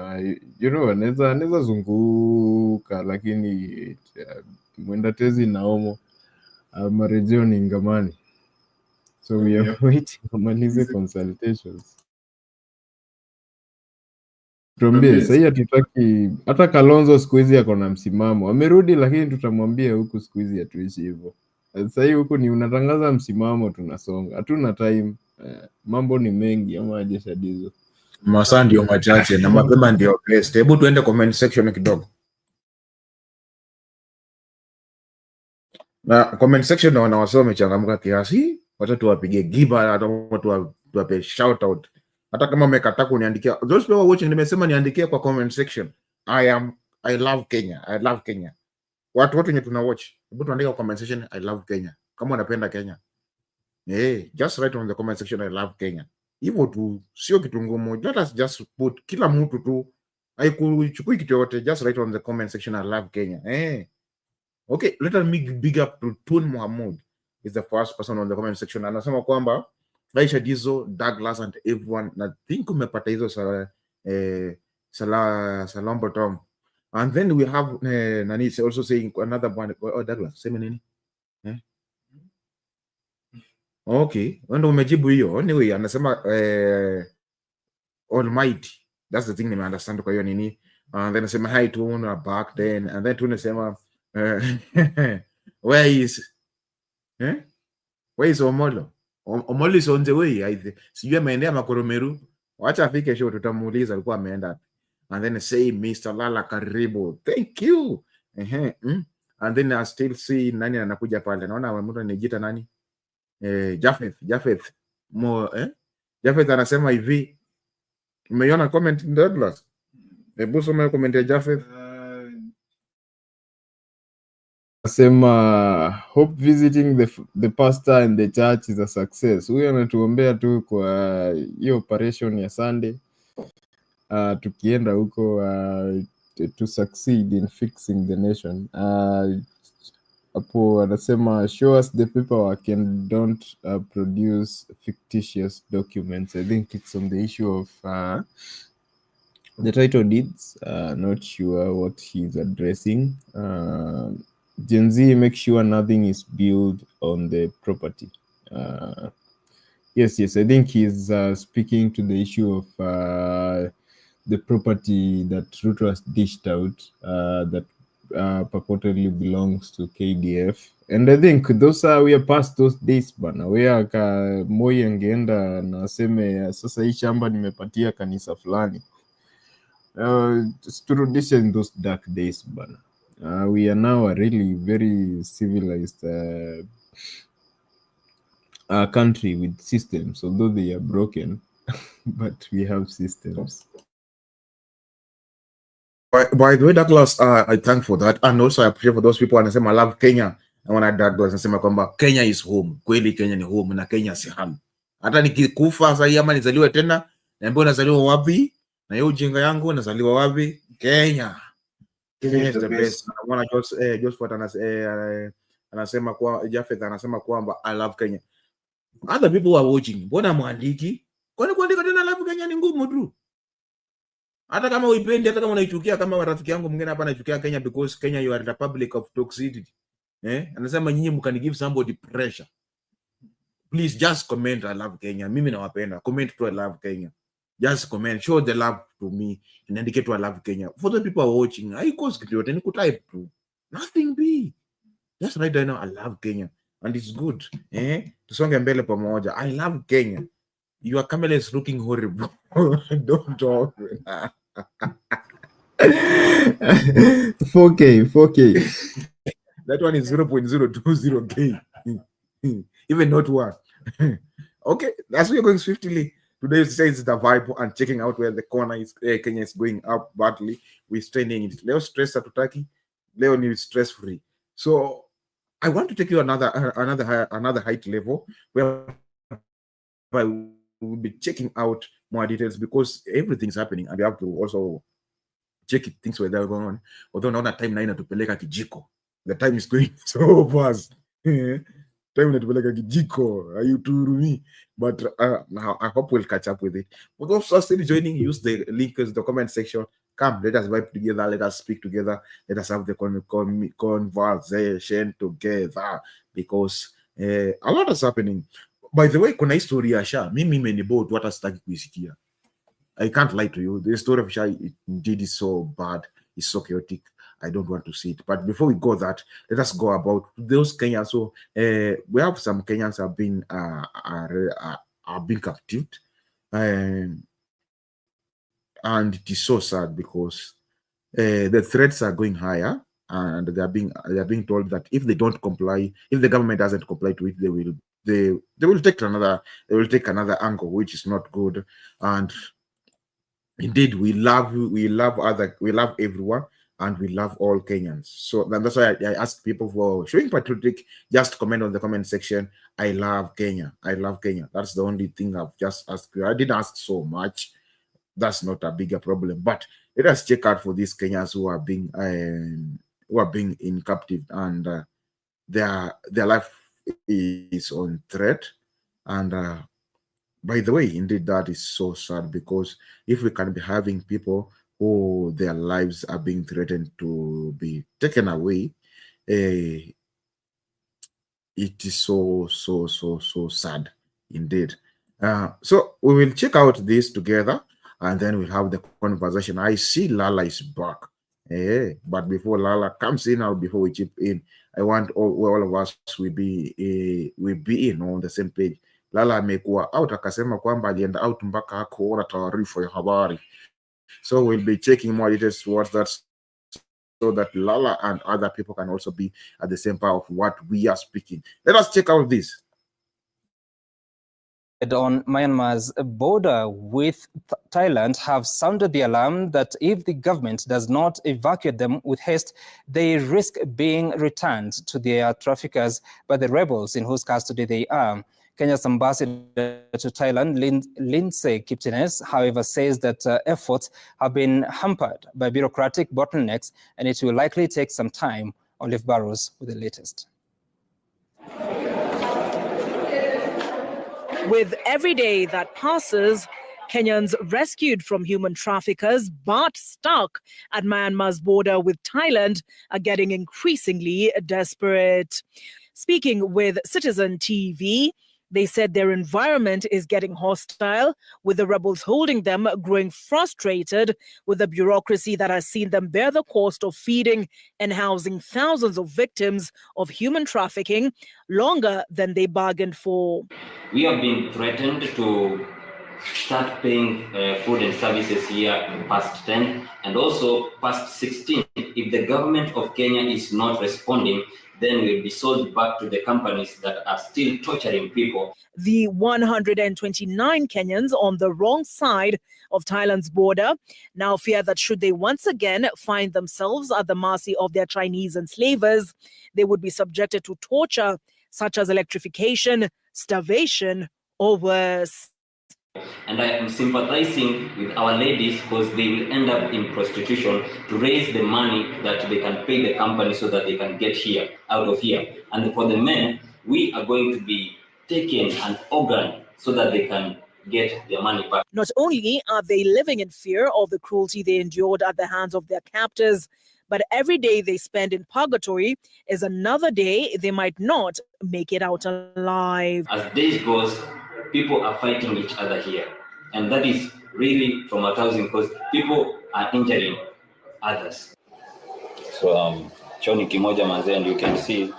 You know, anaweza zunguka lakini mwenda tezi naomo marejeo ni ngamani. So we are waiting amalize consultations. Tuambie sasa, hatutaki hata Kalonzo siku hizi ako na msimamo, amerudi, lakini tutamwambia huku siku hizi hatuishi hivyo. Sasa huku ni unatangaza msimamo, tunasonga, hatuna time. Mambo ni mengi, ama aje Shadizo? Masaa ndio machache na mapema ndio best. Hebu tuende comment section kidogo. Na comment section na wasio wamechangamka kiasi, wacha tuwapige giba, hata watu tuwape shout out. Hata kama umekataa kuniandikia, those people watching, nimesema niandikie kwa comment section. I love Kenya. I love Kenya. Watu wote wenye tuna watch, hebu tuandike kwa comment section I love Kenya. Kama unapenda Kenya. Just write on the comment section I love Kenya. Hivyo tu, sio kitu ngumu. Let us just put kila mtu tu, haikuchukui kitu yote, just write on the comment section I love Kenya. Okay, let us make big up to Tun Mohamed. Is the first person on the comment section. Anasema kwamba Aisha Dizo, Douglas and everyone, na think umepata hizo salam bottom. And then we have Nani also saying another one. Oh, Douglas, sema nini? Okay, wendo umejibu hiyo. Anyway, anasema Almighty. That's the thing nime understand kwa hiyo nini. And then anasema hi to one back then. And then tunasema where is Omolo? Omolo is on the way. Sijui ameendea Makoromeru. Wacha afike show, tutamuuliza alikuwa ameenda. And then say Mr. Lala karibu. Thank you. And then I still see nani anakuja pale. Naona mtu anajiita nani? Jafeth. Jafeth anasema hivi. Umeiona comment Douglas? Hebu soma comment ya Jafeth. Asema hope visiting the pastor and the church is a success. Huyo anatuombea tu kwa hiyo operation ya Sunday. Tukienda huko to succeed in fixing the nation. Hapo anasema show us the paperwork and don't produce fictitious documents. I think it's on the issue of the title deeds. Not sure what he's addressing. Gen Z, make sure nothing is built on the property. Yes, I think he's speaking to the issue of the property that Ruto has dished out that purportedly belongs to KDF. And I think we are past those days bana, where Moi angeenda na aseme sasa hii shamba nimepatia kanisa fulani. Turudishe in those dark days bana. We are now a really very civilized country with systems, although they are broken, but we have systems. By the way, Douglas, I thank for that, and also I appreciate for those people and I say I love Kenya. And when I Douglas nasema kwamba Kenya is home. Kweli Kenya ni home na Kenya si home. Hata nikikufa sasa ama nizaliwe tena, naambiwa nazaliwa wapi? Na hiyo ujinga yangu nazaliwa wapi? Kenya. Kenya is the best. Naona Josephat anasema kwa Jafeth anasema kwamba I love Kenya. Other people who are watching, mbona mwandiki? Kwani kuandika tena love Kenya ni ngumu tu? Hata kama uipendi, hata kama unaichukia, kama rafiki yangu mwingine hapa anaichukia Kenya because Kenya you are the republic of toxicity. Anasema nyinyi mkani give somebody pressure. Please just comment I love Kenya. Mimi nawapenda. Comment to I love Kenya. Just comment, show the love to me, and indicate to I love Kenya. For the people who are watching, I cause kitu ni kutype tu. Nothing big. Just right now I love Kenya and it's good. Tusonge mbele pamoja. I love Kenya. Your camera is looking horrible. Don't talk. 4K. That one is 0.020K. Even not one. Okay, as we are going swiftly, today says the vibe and checking out where the corner is. Kenya is going up badly. We're straining it. Leo stress hatutaki. Leo ni stress free. So I want to take you another height level where we'll be checking out more details because everything's happening and we have to also check it, things were there going on. Although naona time na inatupeleka kijiko. The time is going so fast. Time inatupeleka kijiko. Hayuturumi. But I hope we'll catch up with it. For those who are still joining, use the link in the comment section. Come, let us vibe together. Let us speak together. Let us have the conversation together, because a lot is happening. By the way, kuna story ya Sha. Mimi imeniboard watu sitaki kuisikia. I can't lie to you. The story of Sha indeed is so bad. It's so chaotic. I don't want to see it. But before we go that, let us go about those Kenyans. So we have some Kenyans have been captured, and it is so sad because the threats are going higher, and they are being told that if they don't comply, if the government doesn't comply to it, they will take another angle, which is not good. And indeed, we love everyone, and we love all Kenyans. So that's why I ask people for showing patriotic, just comment on the comment section. I love Kenya. I love Kenya. That's the only thing I've just asked you. I didn't ask so much. That's not a bigger problem. But let us check out for these Kenyans who are being in captive, and their life is on threat. And by the way, indeed, that is so sad, because if we can be having people who their lives are being threatened to be taken away, it is so sad indeed. So we will check out this together, and then we'll have the conversation. I see Lala is back. But before Lala comes in, or before we chip in, I want all of us will be in on the same page. Lala amekuwa out, akasema kwamba alienda out mpaka hakuona taarifa ya habari. So we'll be checking more details towards that, so that Lala and other people can also be at the same part of what we are speaking. Let us check out this. On Myanmar's border with Thailand have sounded the alarm that if the government does not evacuate them with haste, they risk being returned to their traffickers by the rebels in whose custody they are. Kenya's ambassador to Thailand, Lindsay Kithure, however, says that efforts have been hampered by bureaucratic bottlenecks, and it will likely take some time. Olive Barrows with the latest. With every day that passes, Kenyans rescued from human traffickers but stuck at Myanmar's border with Thailand are getting increasingly desperate. Speaking with Citizen TV, they said their environment is getting hostile, with the rebels holding them growing frustrated with the bureaucracy that has seen them bear the cost of feeding and housing thousands of victims of human trafficking longer than they bargained for. We have been threatened to start paying food and services here past 10 and also past 16. If the government of Kenya is not responding, then we'll be sold back to the companies that are still torturing people. The 129 Kenyans on the wrong side of Thailand's border now fear that should they once again find themselves at the mercy of their Chinese enslavers, they would be subjected to torture such as electrification, starvation, or worse. And I am sympathizing with our ladies because they will end up in prostitution to raise the money that they can pay the company so that they can get out of here. And for the men, we are going to be taken an organ so that they can get their money back. Not only are they living in fear of the cruelty they endured at the hands of their captors, but every day they spend in purgatory is another day they might not make it out alive. As days goes, people are fighting each other here. And that is really traumatizing because people are injuring others. So choni kimoja manze, and you can see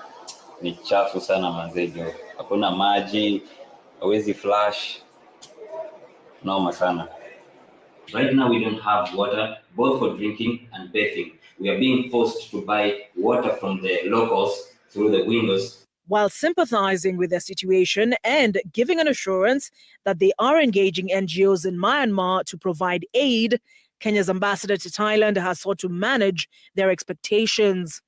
ni chafu sana manze, hakuna maji, hawezi flash, noma sana. Right now we don't have water, both for drinking and bathing. We are being forced to buy water from the locals through the windows. While sympathizing with their situation and giving an assurance that they are engaging NGOs in Myanmar to provide aid, Kenya's ambassador to Thailand has sought to manage their expectations,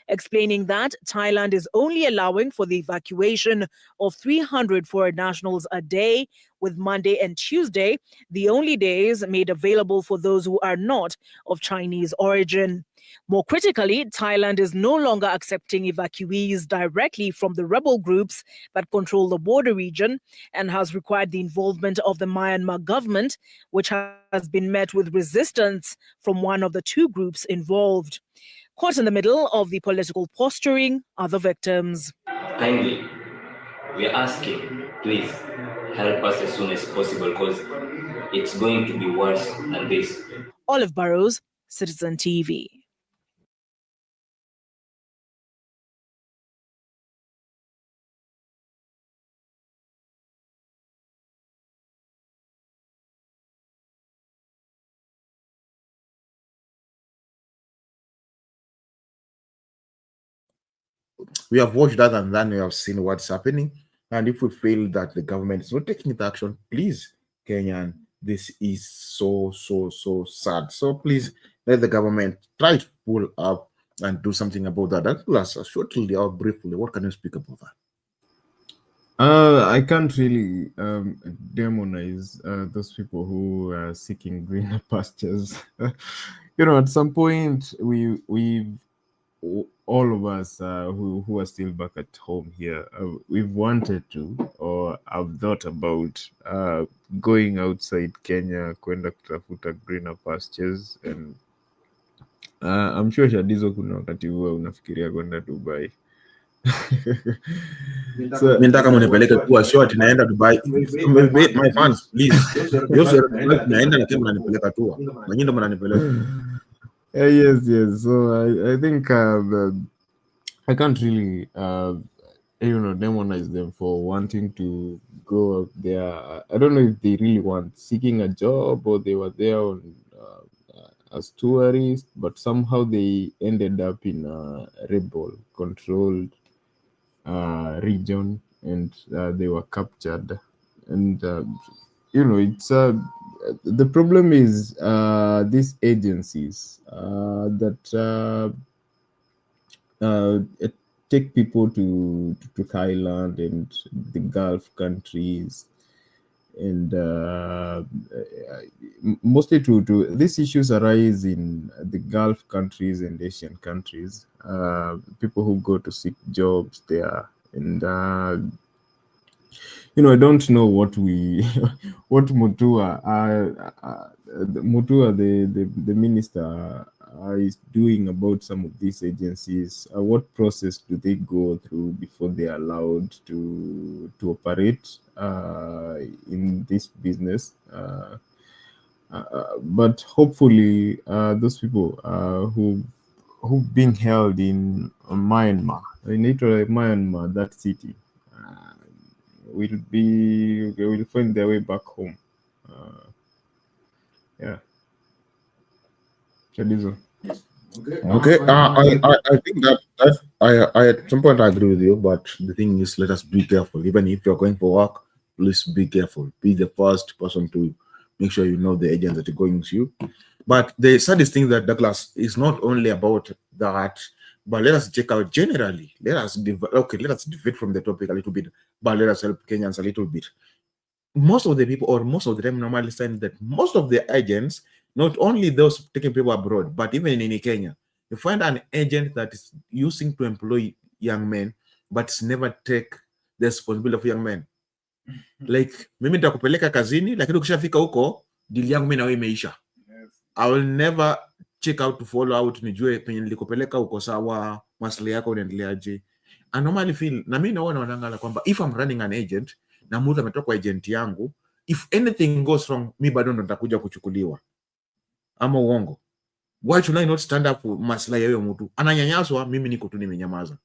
explaining that Thailand is only allowing for the evacuation of 300 foreign nationals a day, with Monday and Tuesday the only days made available for those who are not of Chinese origin. More critically, Thailand is no longer accepting evacuees directly from the rebel groups that control the border region and has required the involvement of the Myanmar government, which has been met with resistance from one of the two groups involved. Caught in the middle of the political posturing are the victims. Kindly, we are asking, please help us as soon as possible because it's going to be worse than this. Olive Burrows, Citizen TV. We have watched that and then we have seen what's happening. And if we feel that the government is not taking the action, please, Kenyan, this is so sad. So please let the government try to pull up and do something about that. Douglas, shortly or briefly, what can you speak about that? I can't really demonize those people who are seeking greener pastures. At some point, we've all of us who are still back at home here, we've wanted to, or have thought about going outside Kenya, kwenda kutafuta greener pastures, and I'm sure Shadizo kuna wakati huwa unafikiria kwenda Dubai. So, nataka mnipeleke kwa short naenda Dubai. My fans, please. Naenda na kama mnanipeleka tu. Na nyinyi ndo mnanipeleka. Yes. So I think I can't really demonize them for wanting to go out there. I don't know if they really want seeking a job or they were there on as tourists, but somehow they ended up in a rebel-controlled region, and they were captured. And it's the problem is these agencies that take people to Thailand and the Gulf countries, and mostly to these issues arise in the Gulf countries and Asian countries. People who go to seek jobs there, and I don't know what Mutua, the minister, is doing about some of these agencies. What process do they go through before they are allowed to operate in this business? But hopefully, those people who've been held in Myanmar, Myanmar, that city, will find their way back home. Chadizo. Okay. I think that I at some point I agree with you, but the thing is, let us be careful. Even if you're going for work, please be careful. Be the first person to make sure you know the agents that are going to you. But the saddest thing that Douglas is not only about that, but let us check out generally. Let us deviate from the topic a little bit, but let us help Kenyans a little bit. Most of the people, or most of the time, normally saying that most of the agents, not only those taking people abroad, but even in Kenya, you find an agent that is using to employ young men, but never take the responsibility of young men. Like, mimi nitakupeleka kazini, lakini ukishafika huko, deal yangu mimi na wewe imeisha. I will never check out to follow out, nijue penye nilikupeleka uko sawa, maslahi yako unaendeleaje. I normally feel, na mimi naona wanangala kwamba if I'm running an agent, na mtu ametoka kwa agent yangu, if anything goes wrong, mi bado ndo nitakuja kuchukuliwa. Ama uongo. Why should I not stand up for maslahi ya huyo mtu? Ananyanyaswa, mimi niko tu nimenyamaza.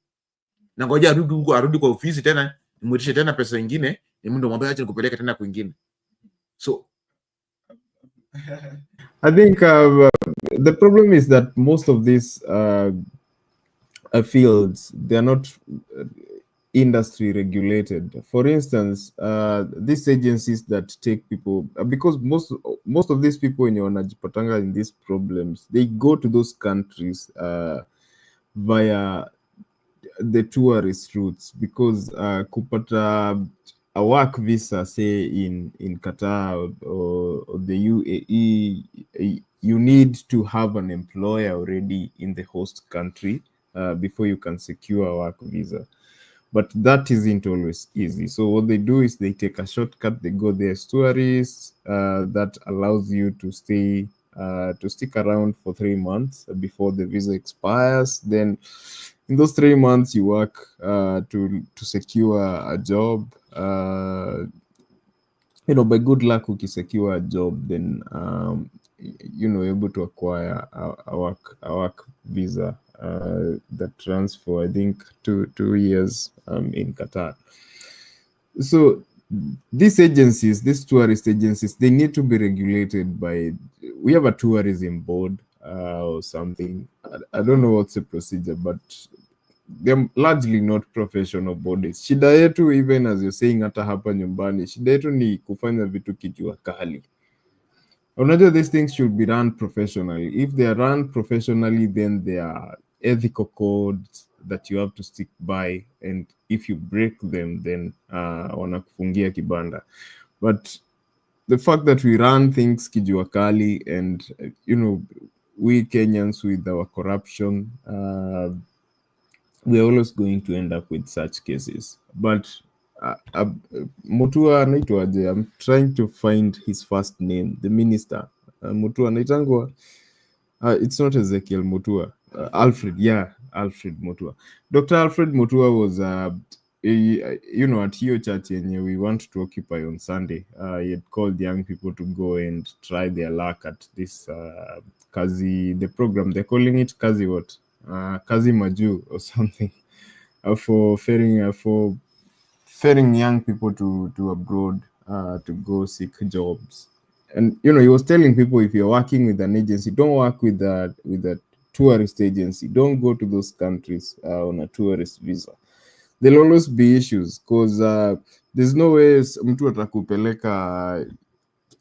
Na ngoja arudi kwa ofisi tena, nimwitishe tena pesa nyingine, mimi ndo mwambie acha nikupeleke tena kwingine. So I think the problem is that most of these fields, they are not industry regulated. For instance, these agencies that take people, because most of these people in wanajipatanga in these problems, they go to those countries via the tourist routes, because kupata a work visa, say in Qatar or the UAE, you need to have an employer already in the host country before you can secure a work visa. But that isn't always easy. So what they do is they take a shortcut. They go there as tourists. That allows you to stay to stick around for 3 months before the visa expires. Then in those 3 months you work to secure a job. By good luck, ukisecure a job, then able to acquire a work visa that runs for, I think, two years in Qatar. So these agencies, these tourist agencies, they need to be regulated by, we have a tourism board or something. I don't know what's the procedure, but they're largely not professional bodies. Shida yetu, even as you're saying, hata hapa nyumbani, shida yetu ni kufanya vitu kijua kali. Unajua, these things should be run professionally. If they are run professionally, then there are ethical codes that you have to stick by, and if you break them, then wanakufungia kibanda. But the fact that we run things kijua kali, and we Kenyans with our corruption, we're always going to end up with such cases. But Mutua anaitwaje? I'm trying to find his first name, the minister. Mutua anaitangwa, it's not Ezekiel Mutua. Alfred Mutua. Dr. Alfred Mutua was at hiyo church yenye we want to occupy on Sunday. He had called young people to go and try their luck at this Kazi, the program. They're calling it Kazi what? Kazi Maju or something, for ferrying young people to abroad to go seek jobs. And he was telling people, if you're working with an agency, don't work with a tourist agency. Don't go to those countries on a tourist visa. There'll always be issues, because there's no way mtu atakupeleka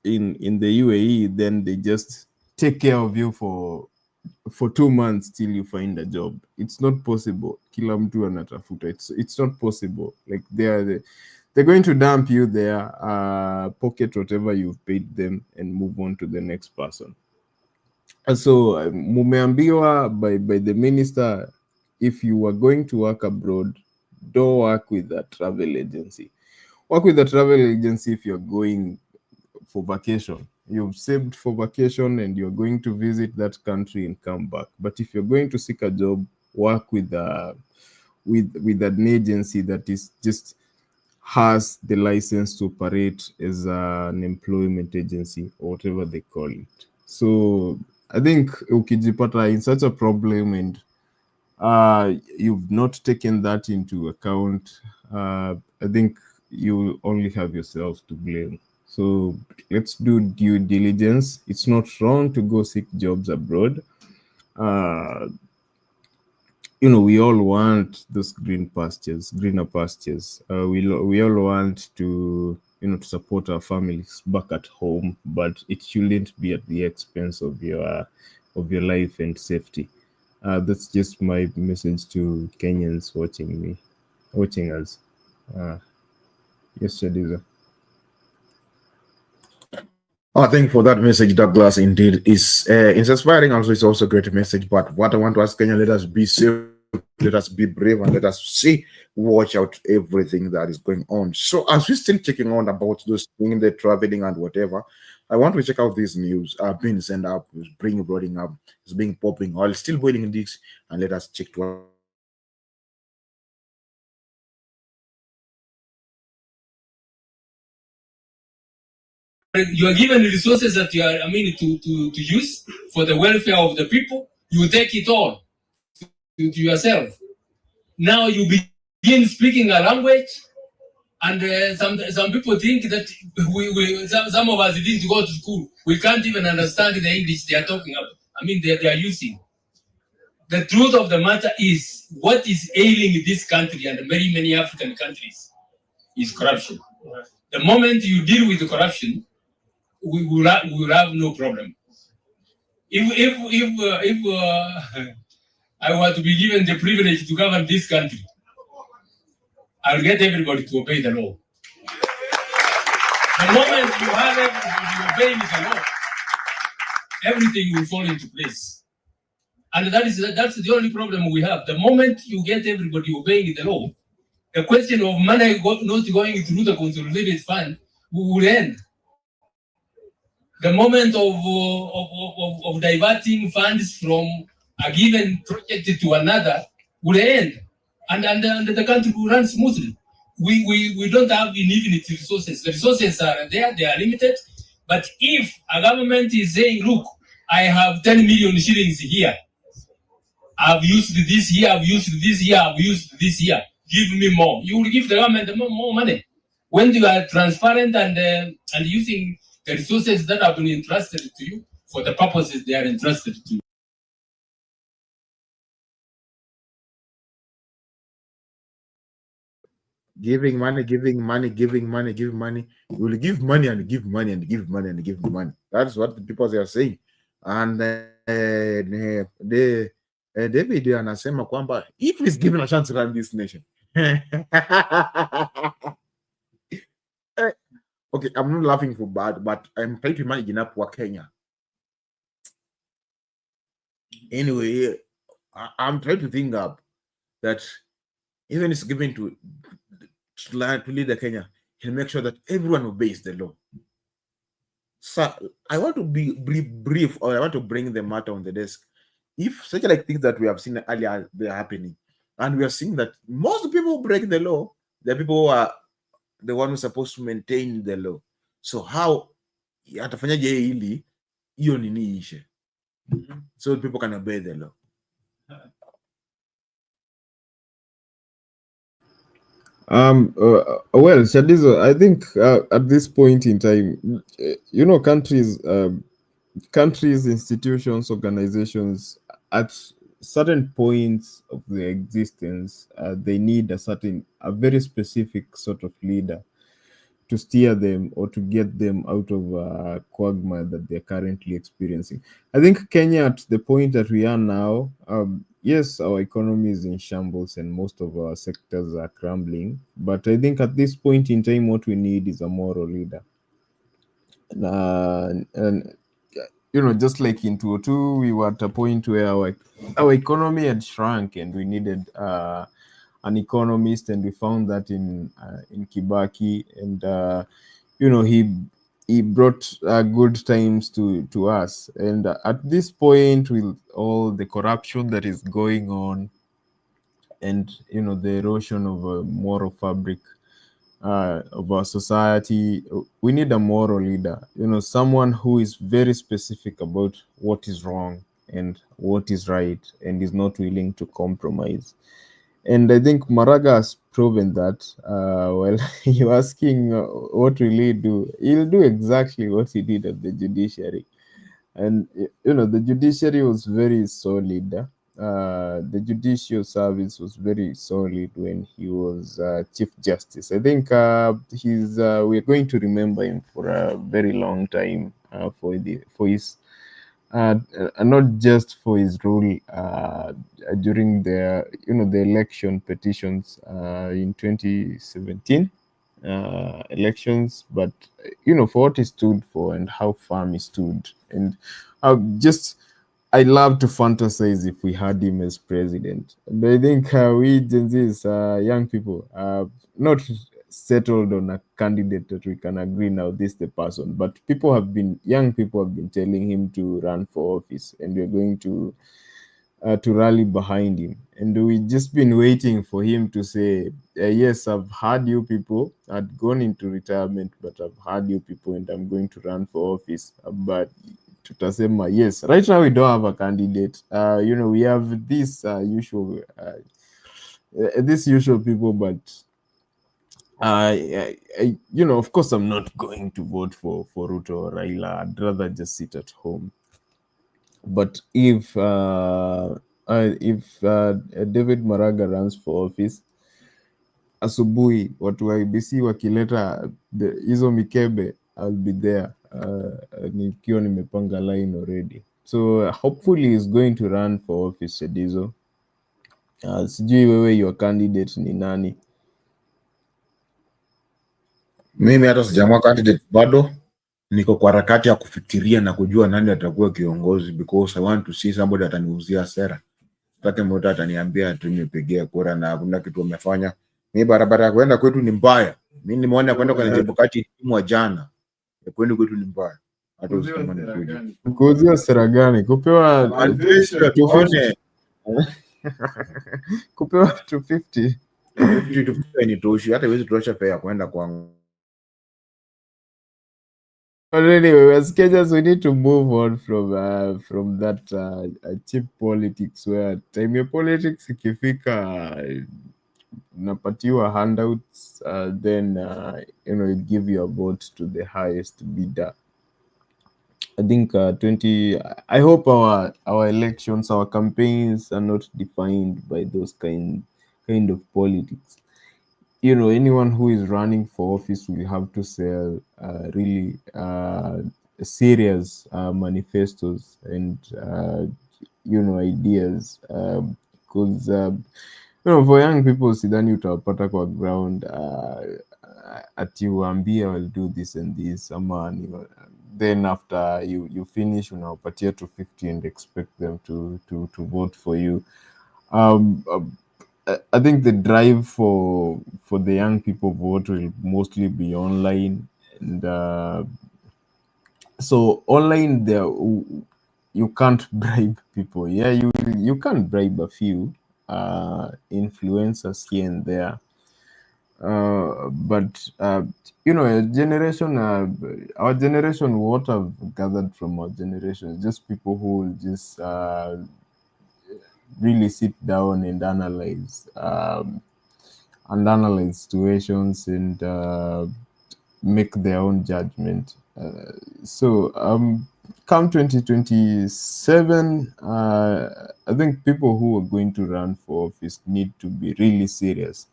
in the UAE, then they just take care of you for 2 months till you find a job. It's not possible. Kila mtu anatafuta. It's not possible. Like they're going to dump you there, pocket whatever you've paid them, and move on to the next person. And so mumeambiwa by the minister, if you are going to work abroad, don't work with a travel agency. Work with a travel agency if you're going for vacation. You've saved for vacation and you're going to visit that country and come back. But if you're going to seek a job, work with an agency that is just has the license to operate as an employment agency, or whatever they call it. So I think ukijipata in such a problem and you've not taken that into account, I think you will only have yourself to blame. So let's do due diligence. It's not wrong to go seek jobs abroad. We all want those greener pastures. We all want to, to support our families back at home, but it shouldn't be at the expense of your life and safety. That's just my message to Kenyans watching us. Yes, Shadiza. Thank you for that message, Douglas. Indeed, it's inspiring. Also, it's also a great message. But what I want to ask Kenya, let us be safe, let us be brave, and let us watch out everything that is going on. So, as we're still checking on about those things, the traveling and whatever, I want to check out this news being sent up, boiling up, it's being popping, while still boiling this, and let us check to. You are given resources that you are, to use for the welfare of the people. You take it all to yourself. Now you begin speaking a language, and some people think that some of us didn't go to school. We can't even understand the English they are talking about. They are using. The truth of the matter is, what is ailing this country and many, many African countries is corruption. The moment you deal with the corruption, we will have no problem. If I were to be given the privilege to govern this country, I'll get everybody to obey the law. The moment you have everybody obeying the law, everything will fall into place. And that's the only problem we have. The moment you get everybody obeying the law, the question of money not going through the consolidated fund will end. The moment of diverting funds from a given project to another will end, and the country will run smoothly. We don't have infinite resources. The resources are there, they are limited. But if a government is saying, look, I have 10 million shillings here, I've used this here, I've used this here, I've used this here, give me more. You will give the government more money. When you are transparent and using the resources that have been entrusted to you for the purposes they are entrusted to you. Giving money, giving money, giving money, giving money. You will give money and give money and give money and give money. That's what the people are saying. And David anasema kwamba if he's given a chance to run this nation. Okay, I'm not laughing for bad, but I'm trying to imagine up for Kenya. Anyway, I'm trying to think up that even it's given to lead the Kenya, he'll make sure that everyone obeys the law. So I want to be brief, or I want to bring the matter on the desk. If such like things that we have seen earlier, they are happening, and we are seeing that most people who break the law, the people who are the one who's supposed to maintain the law. So how atafanyaje ili hiyo nini ishe, so people can obey the law. Well, Shadizo, I think at this point in time, countries, institutions, organizations, at certain points of their existence, they need a very specific sort of leader to steer them or to get them out of a quagmire that they're currently experiencing. I think Kenya, at the point that we are now, yes, our economy is in shambles and most of our sectors are crumbling. But I think at this point in time, what we need is a moral leader. And just like in 2002, we were at a point where our economy had shrunk and we needed an economist, and we found that in Kibaki, and he brought good times to us. And at this point, with all the corruption that is going on, and the erosion of a moral fabric of our society, we need a moral leader. Someone who is very specific about what is wrong and what is right, and is not willing to compromise. And I think Maraga has proven that. Well, you're asking what will he do? He'll do exactly what he did at the judiciary. And, the judiciary was very solid. The judicial service was very solid when he was Chief Justice. I think we're going to remember him for a very long time for his not just for his role during the election petitions in 2017 elections, but for what he stood for and how firm he stood. And I love to fantasize if we had him as president. And I think we Gen Zs, young people, not settled on a candidate that we can agree now this is the person, but young people have been telling him to run for office, and we're going to rally behind him. And we've just been waiting for him to say, yes, I've heard you people. I'd gone into retirement, but I've heard you people and I'm going to run for office. But tutasema, yes, right now we don't have a candidate. We have this usual people, but of course, I'm not going to vote for Ruto or Raila. I'd rather just sit at home. But if David Maraga runs for office, asubuhi watu wa IBC wakileta hizo mikebe, I'll be there nikiwa nimepanga line already. So hopefully he's going to run for office, Shadizo. Sijui wewe your candidate ni nani? Mimi hata sijaamua candidate bado, niko kwa harakati ya kufikiria na kujua nani atakuwa kiongozi, because I want to see somebody ataniuzia sera. Sitaki mtu ataniambia tu nimepigia kura na hakuna kitu umefanya. Mimi barabara ya kwenda kwetu ni mbaya. Mimi nimeona kwenda kwenye Chebukati mwa jana. Kwenda kwetu ni mbaya. Hata usitamani kuja. Kuuzia sera gani? Kupewa tuone. Kupewa 250. 250 ni toshi, hata hizo tosha pia kwenda kwangu. But anyway, as Kenyans, we need to move on from that cheap politics where time ya politics ikifika napatiwa handouts, then you give your vote to the highest bidder. I think I hope our elections, our campaigns are not defined by those kind of politics. Anyone who is running for office will have to sell really serious manifestos and ideas, because for young people sidhani utawapata kwa ground ati uambia will do this and this, ama then after you finish unawapatia 250 and expect them to vote for you. I think the drive for the young people vote will mostly be online, and so online there you can't bribe people. Yeah, you can bribe a few influencers here and there, but our generation, what I've gathered from our generation is just people who will just really sit down and analyze situations and make their own judgment. So come 2027, I think people who are going to run for office need to be really serious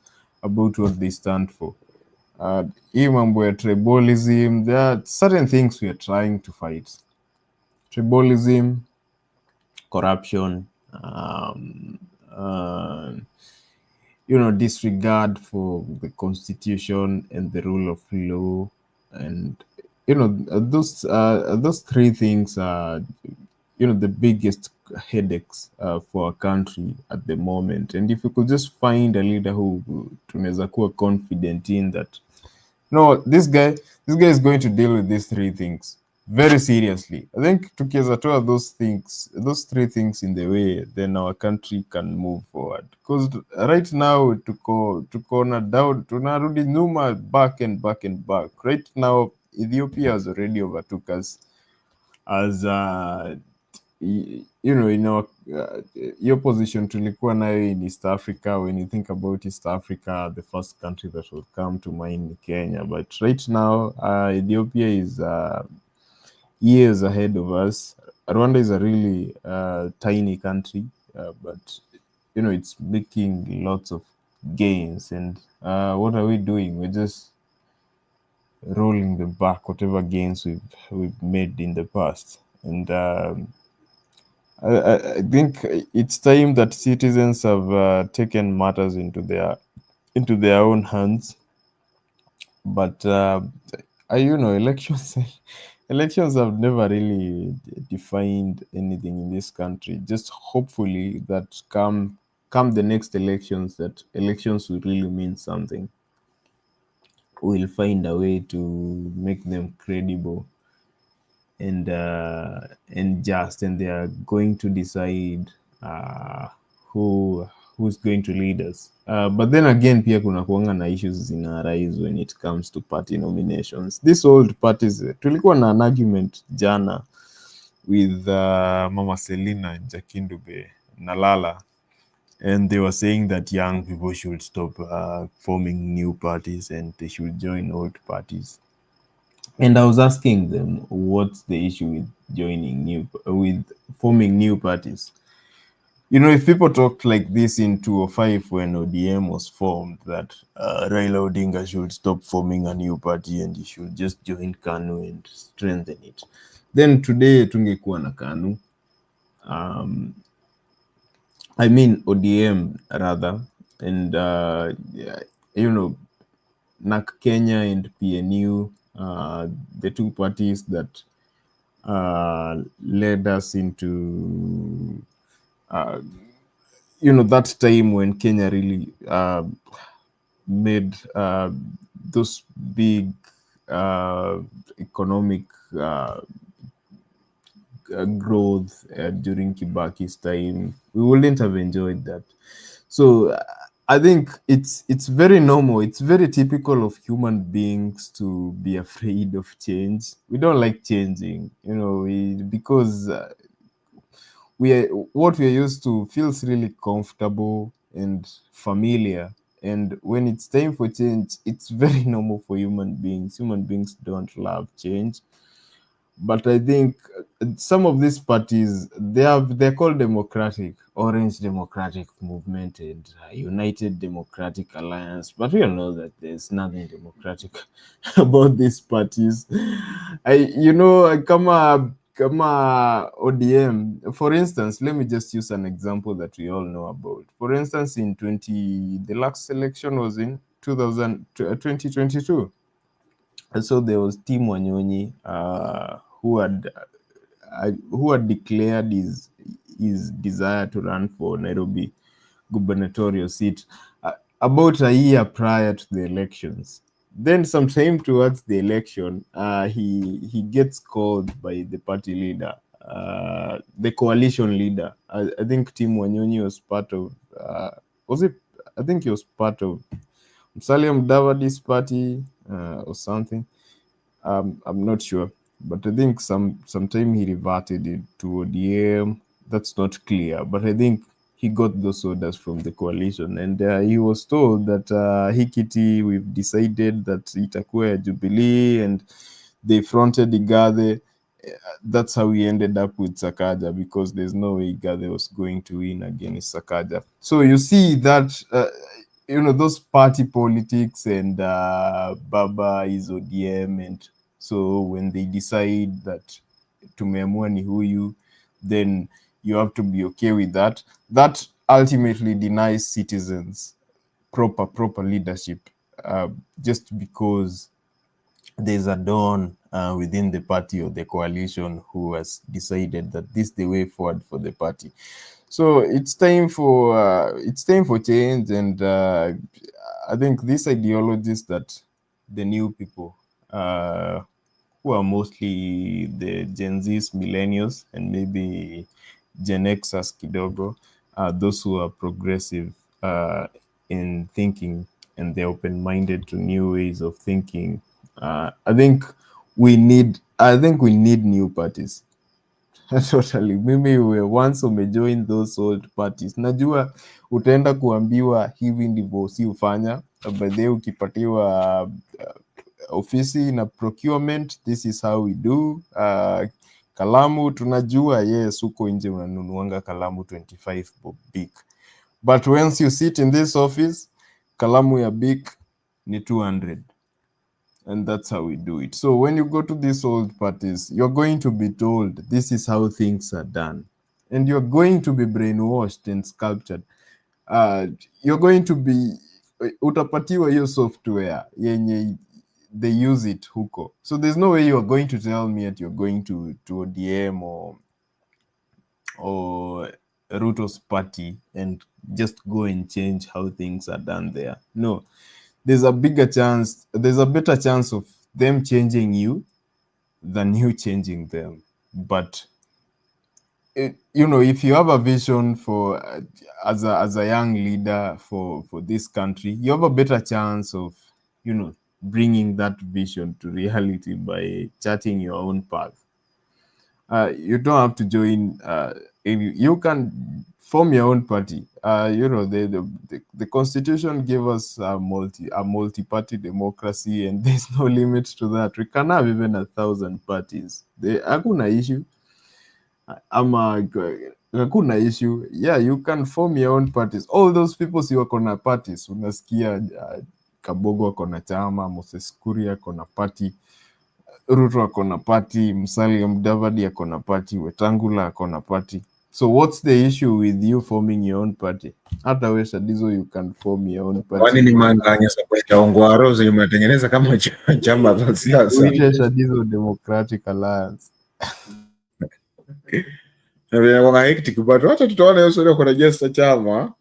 about what they stand for. Even where tribalism, there are certain things we are trying to fight. Tribalism, corruption, disregard for the constitution and the rule of law, and those three things are the biggest headaches for our country at the moment. And if we could just find a leader who tunaweza kuwa confident in that, no, this guy is going to deal with these three things very seriously. I think tukiweza toa those three things in the way, then our country can move forward, because right now tuko na down, tunarudi nyuma, back and back. Right now Ethiopia has already overtook us as in our your position tulikuwa nayo in East Africa. When you think about East Africa, the first country that will come to mind is Kenya, but right now Ethiopia is years ahead of us. Rwanda is a really tiny country, but it's making lots of gains. And what are we doing? We're just rolling them back, whatever gains we've made in the past. And I think it's time that citizens have taken matters into their own hands. But elections have never really defined anything in this country. Just hopefully that come the next elections, that elections will really mean something. We'll find a way to make them credible and just, and they are going to decide who's going to lead us. But then again, pia kuna kuanga na issues zina arise when it comes to party nominations. These old parties, tulikuwa na an argument jana with Mama Selina Jakindube Nalala, and they were saying that young people should stop forming new parties and they should join old parties. And I was asking them, what's the issue with forming new parties? If people talked like this in 2005 when ODM was formed, that Raila Odinga should stop forming a new party and he should just join KANU and strengthen it, then today tungekuwa na KANU. I mean ODM rather, and NAK Kenya and PNU, the two parties that led us into that time when Kenya really made those big economic growth during Kibaki's time. We wouldn't have enjoyed that. So I think it's very normal. It's very typical of human beings to be afraid of change. We don't like changing, because what we are used to feels really comfortable and familiar. And when it's time for change, it's very normal for human beings. Human beings don't love change. But I think some of these parties, they're called Democratic, Orange Democratic Movement and United Democratic Alliance. But we all know that there's nothing democratic about these parties. Kama ODM, for instance, let me just use an example that we all know about. For instance, the last election was in 2022. And so there was Tim Wanyonyi, who had declared his desire to run for Nairobi gubernatorial seat about a year prior to the elections. Then sometime towards the election, he gets called by the party leader, the coalition leader. I think Tim Wanyonyi was part of, I think he was part of Musalia Mudavadi's party or something. I'm not sure, but I think sometime he reverted it to ODM. That's not clear, but I think he got those orders from the coalition, and he was told that Hikiti, we've decided that itakuwa Jubilee, and they fronted Igathe. That's how we ended up with Sakaja, because there's no way Igathe was going to win against Sakaja. So you see that those party politics, and Baba is ODM, and so when they decide that tumeamua ni huyu, then you have to be okay with that. That ultimately denies citizens proper leadership, just because there's a don within the party or the coalition who has decided that this is the way forward for the party. So it's time for change, and I think these ideologies that the new people, who are mostly the Gen Zs, millennials, and maybe Gen Xers kidogo, those who are progressive in thinking, and they're open-minded to new ways of thinking. I think we need new parties. Totally. Mimi once umejoin those old parties, najua utaenda kuambiwa hivi ndivyo si ufanya, but then ukipatiwa ofisi na procurement, this is how we do. Kalamu tunajua, yes, uko nje unanunuanga kalamu 25 big, but once you sit in this office, kalamu ya big ni 200. And that's how we do it. So when you go to these old parties, you're going to be told this is how things are done, and you're going to be brainwashed and sculptured. You're going to be utapatiwa hiyo software yenye they use it huko. So there's no way you're going to tell me that you're going to ODM or Ruto's party and just go and change how things are done there. No. There's a better chance of them changing you than you changing them. But if you have a vision for as a young leader for this country, you have a better chance of bringing that vision to reality by charting your own path. You don't have to join. You can form your own party. The Constitution gave us a multi-party democracy, and there's no limit to that. We can have even 1,000 parties. Hakuna issue. Hakuna issue. Yeah, you can form your own parties. All those people si wako na parties. Unasikia Kabogo wako na chama, Moses Kuria wako na party, Ruto wako na party, Musalia Mudavadi wako na party, Wetangula wako na party. So what's the issue with you forming your own party? Hata we Shadizo, you can form your own party. Kwani ni maanganyesa kwa chaongwaro zenye mnatengeneza kama chama za siasa? Uite Shadizo Democratic Alliance. Kwa hectic but wacha tutaona hiyo story kwa register chama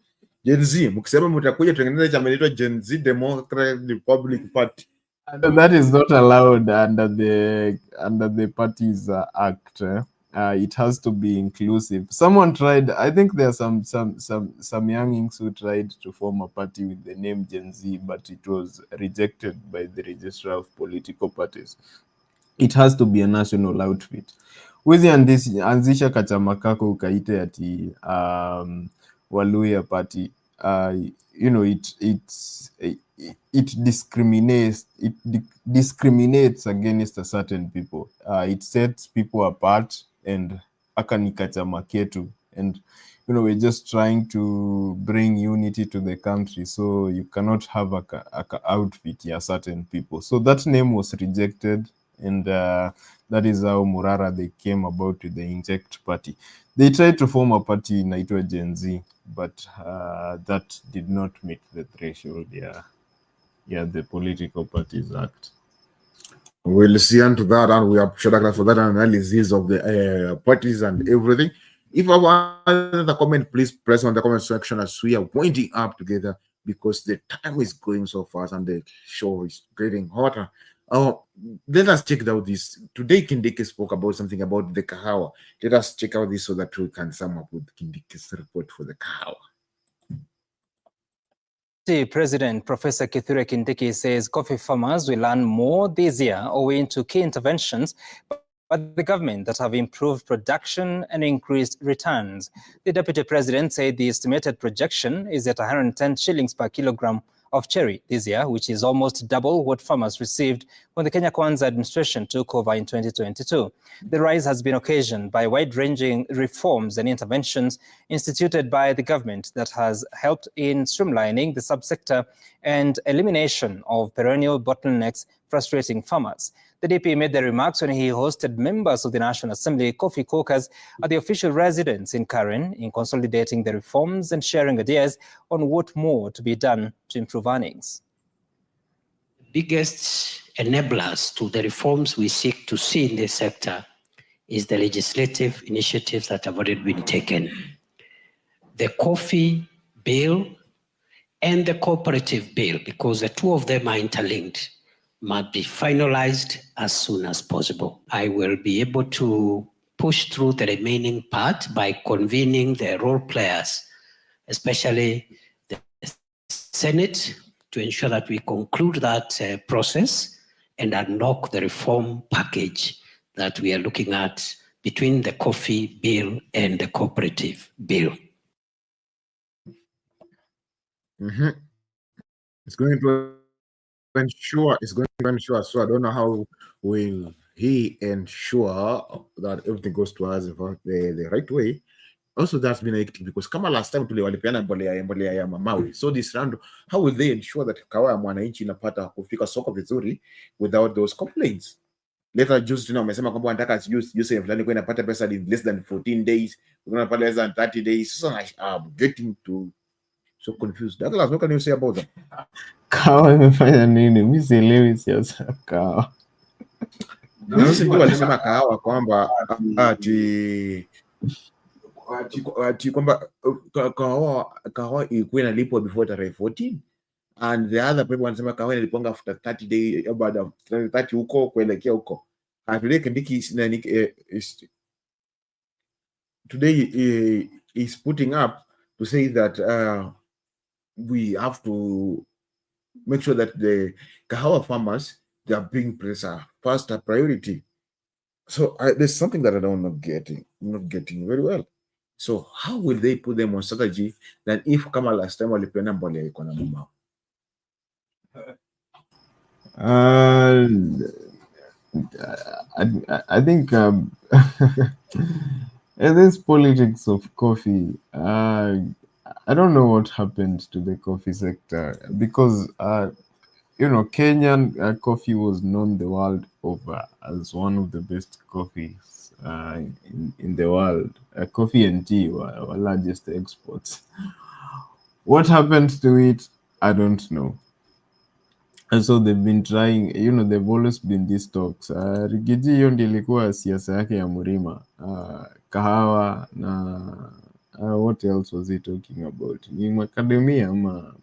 Gen Z. Mkisema mtakuja tutengeneze chama inaitwa Gen Z Democratic Republic Party. That is not allowed under the party's act. It has to be inclusive. Someone tried. I think there are some youngings who tried to form a party with the name Gen Z, but it was rejected by the registrar of political parties. It has to be a national outfit. Wezi anzisha kachama kako ukaite ati Waluya party. You know, it discriminates against a certain people. It sets people apart, and akani kachama ketu. And you know, we're just trying to bring unity to the country, so you cannot have a outfit ya certain people. So that name was rejected, and that is how Murara they came about with the Inject party. They tried to form a party inaitwa Gen Z, but that did not meet the threshold. Yeah, the Political Parties Act. We'll see into that, and we are sure for that analysis of the parties and everything. If you have another comment, please press on the comment section as we are winding up together, because the time is going so fast and the show is getting hotter. Let us check out this. Today, Kindiki spoke about something about the kahawa. Let us check out this so that we can sum up with Kindiki's report for the kahawa. The President, Professor Kithure Kindiki, says coffee farmers will earn more this year owing to key interventions by the government that have improved production and increased returns. The Deputy President said the estimated projection is at 110 shillings per kilogram of cherry this year, which is almost double what farmers received when the Kenya Kwanza administration took over in 2022. The rise has been occasioned by wide-ranging reforms and interventions instituted by the government that has helped in streamlining the subsector and elimination of perennial bottlenecks frustrating farmers. The DP made the remarks when he hosted members of the National Assembly coffee cookers at the official residence in Karen, in consolidating the reforms and sharing ideas on what more to be done to improve earnings. Biggest enablers to the reforms we seek to see in this sector is the legislative initiatives that have already been taken. The coffee bill and the cooperative bill, because the two of them are interlinked, must be finalized as soon as possible. I will be able to push through the remaining part by convening the role players, especially the Senate, to ensure that we conclude that process and unlock the reform package that we are looking at between the coffee bill and the cooperative bill. It's going to ensure, so I don't know how will he ensure that everything goes to us the right way. Also, that's been hectic because kama last time walipeana mbolea ya mamawi. So this round, how will they ensure that kawa ya mwananchi inapata kufika soko vizuri without those complaints? Later juice tuna wamesema kwamba wanataka juice fulani kwa inapata pesa in less than 14 days, unapata less than 30 days. So I'm getting to so confused. Douglas, what can you say about that? Kawa imefanya nini? Mimi sielewi siasa kawa. Sisi walisema kahawa kwamba ati kwamba kahawa ilikuwa inalipwa before tarehe 14, and the other people wanasema kahawa inalipwa after 30 days, baada 30 huko kuelekea huko. Today Kindiki is putting up to say that we have to make sure that the kahawa farmers, they are being placed first a priority. So there's something that I'm not getting very well. So how will they put them on strategy than if kama last time walipenda mbolea iko na mama? I think this politics of coffee, I don't know what happened to the coffee sector, because Kenyan coffee was known the world over as one of the best coffees in the world. Coffee and tea were our largest exports. What happened to it, I don't know. And so they've been trying, they've always been these talks. Rigiji hiyo ndio ilikuwa siasa yake ya Murima. Kahawa na what else was he talking about? Ni macadamia ama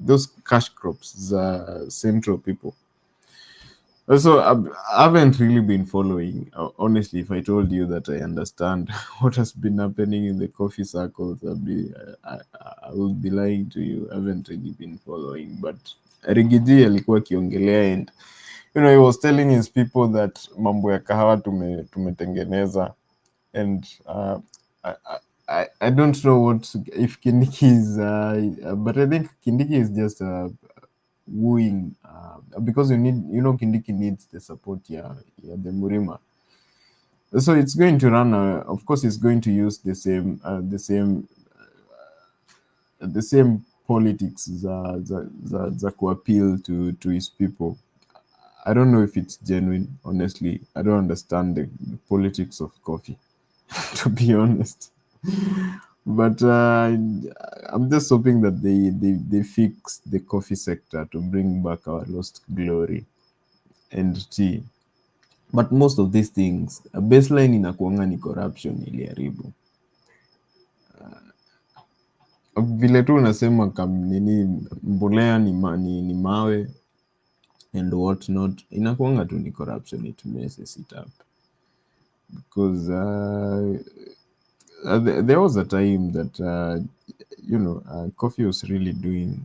those cash crops za central people. So I haven't really been following. Honestly, if I told you that I understand what has been happening in the coffee circles, I would be lying to you. I haven't really been following. But Rigiji alikuwa akiongelea and he was telling his people that mambo ya kahawa tumetengeneza, and I don't know if Kindiki is, but I think Kindiki is just wooing, because Kindiki needs the support, the Murima. So it's going to run. Of course, it's going to use the same politics za appeal to his people. I don't know if it's genuine. Honestly, I don't understand the politics of coffee, to be honest. But I'm just hoping that they fix the coffee sector to bring back our lost glory and tea. But most of these things, a baseline inakuanga ni corruption iliharibu. Vile tu unasema mbolea ni mawe and what not, inakuanga tu ni corruption, it messes it up. Because there was a time that coffee was really doing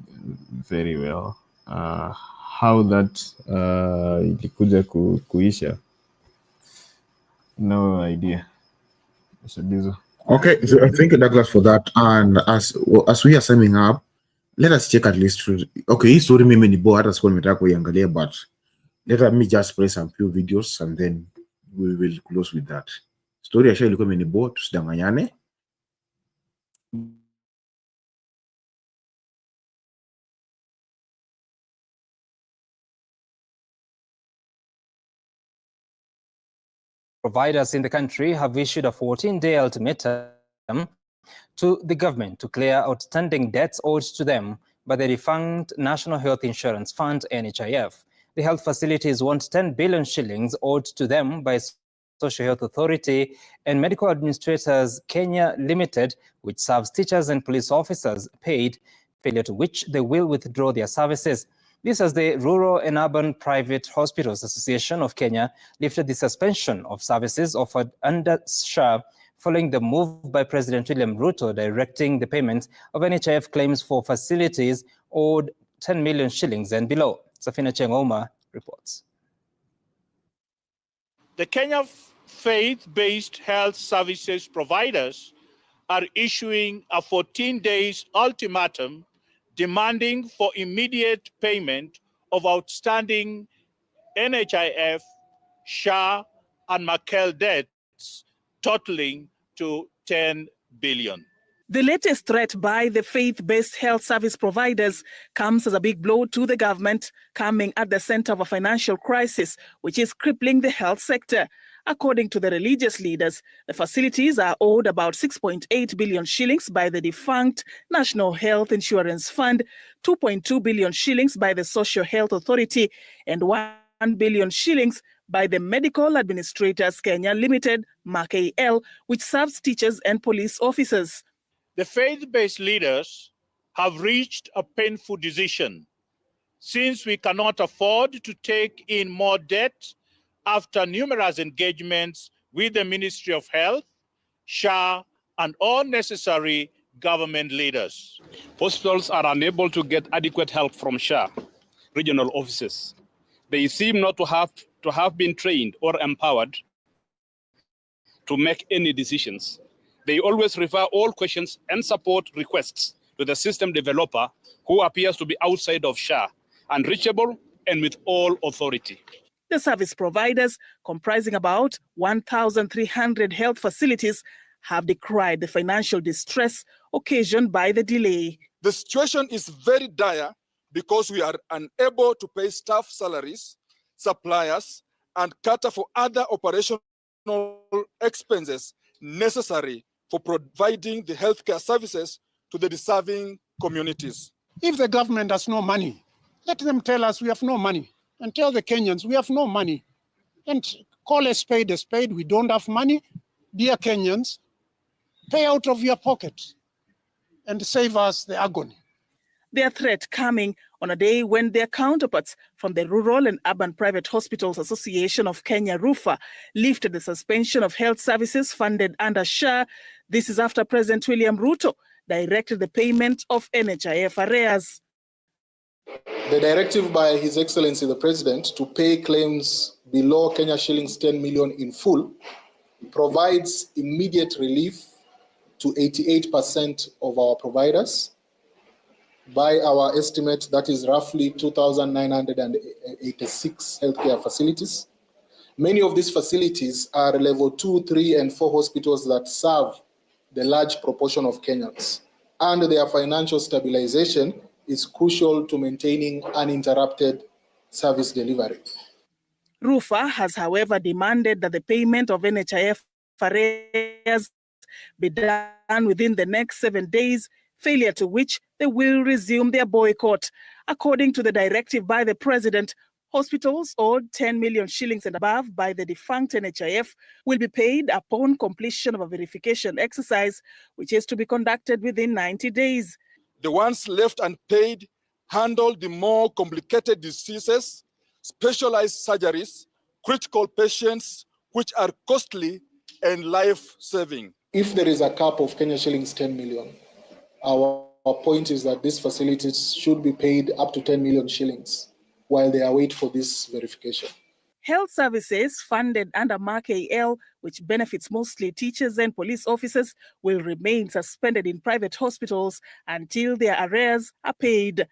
very well. How that ilikuja kuisha, no idea. Okay, so thank you, Douglas, for that. And as we are summing up, let us check at least. Okay, hii story mimi ni boa hata sikuwa nimetaka kuiangalia, but let me just play some few videos and then we will close with that. Story ya Sha ilikuwa imeniboa, tusidanganyane. Providers in the country have issued a 14-day ultimatum to the government to clear outstanding debts owed to them by the defunct National Health Insurance Fund, NHIF. The health facilities want 10 billion shillings owed to them by Social Health Authority and Medical Administrators Kenya Limited, which serves teachers and police officers, paid, failure to which they will withdraw their services. This as the Rural and Urban Private Hospitals Association of Kenya lifted the suspension of services offered under SHA following the move by President William Ruto directing the payment of NHIF claims for facilities owed 10 million shillings and below. Safina Chengoma reports. The Kenya faith-based health services providers are issuing a 14 days ultimatum demanding for immediate payment of outstanding NHIF, SHA, and Makel debts totaling to 10 billion. The latest threat by the faith-based health service providers comes as a big blow to the government, coming at the center of a financial crisis, which is crippling the health sector. According to the religious leaders, the facilities are owed about 6.8 billion shillings by the defunct National Health Insurance Fund, 2.2 billion shillings by the Social Health Authority, and 1 billion shillings by the Medical Administrators Kenya Limited, MAKL, which serves teachers and police officers. The faith-based leaders have reached a painful decision, since we cannot afford to take in more debt after numerous engagements with the Ministry of Health, SHA, and all necessary government leaders. Hospitals are unable to get adequate help from SHA regional offices. They seem not to have been trained or empowered to make any decisions. They always refer all questions and support requests to the system developer, who appears to be outside of SHA, unreachable and with all authority. The service providers, comprising about 1,300 health facilities, have decried the financial distress occasioned by the delay. The situation is very dire because we are unable to pay staff salaries, suppliers, and cater for other operational expenses necessary for providing the healthcare services to the deserving communities. If the government has no money, let them tell us we have no money, and tell the Kenyans we have no money, and call a spade, we don't have money. Dear Kenyans, pay out of your pocket and save us the agony. Their threat coming on a day when their counterparts from the Rural and Urban Private Hospitals Association of Kenya, RUFA, lifted the suspension of health services funded under SHA. This is after President William Ruto directed the payment of NHIF arrears. The directive by His Excellency the President to pay claims below Kenya shillings 10 million in full provides immediate relief to 88% of our providers. By our estimate, that is roughly 2,986 healthcare facilities. Many of these facilities are level 2, 3, and 4 hospitals that serve the large proportion of Kenyans, and their financial stabilization is crucial to maintaining uninterrupted service delivery. RUFA has, however, demanded that the payment of NHIF arrears be done within the next 7 days, failure to which they will resume their boycott. According to the directive by the President, hospitals owed 10 million shillings and above by the defunct NHIF will be paid upon completion of a verification exercise, which is to be conducted within 90 days. The ones left unpaid handle the more complicated diseases, specialized surgeries, critical patients, which are costly and life-saving. If there is a cap of Kenya shillings 10 million, our point is that these facilities should be paid up to 10 million shillings while they await for this verification. Health services funded under Mark AL, which benefits mostly teachers and police officers, will remain suspended in private hospitals until their arrears are paid.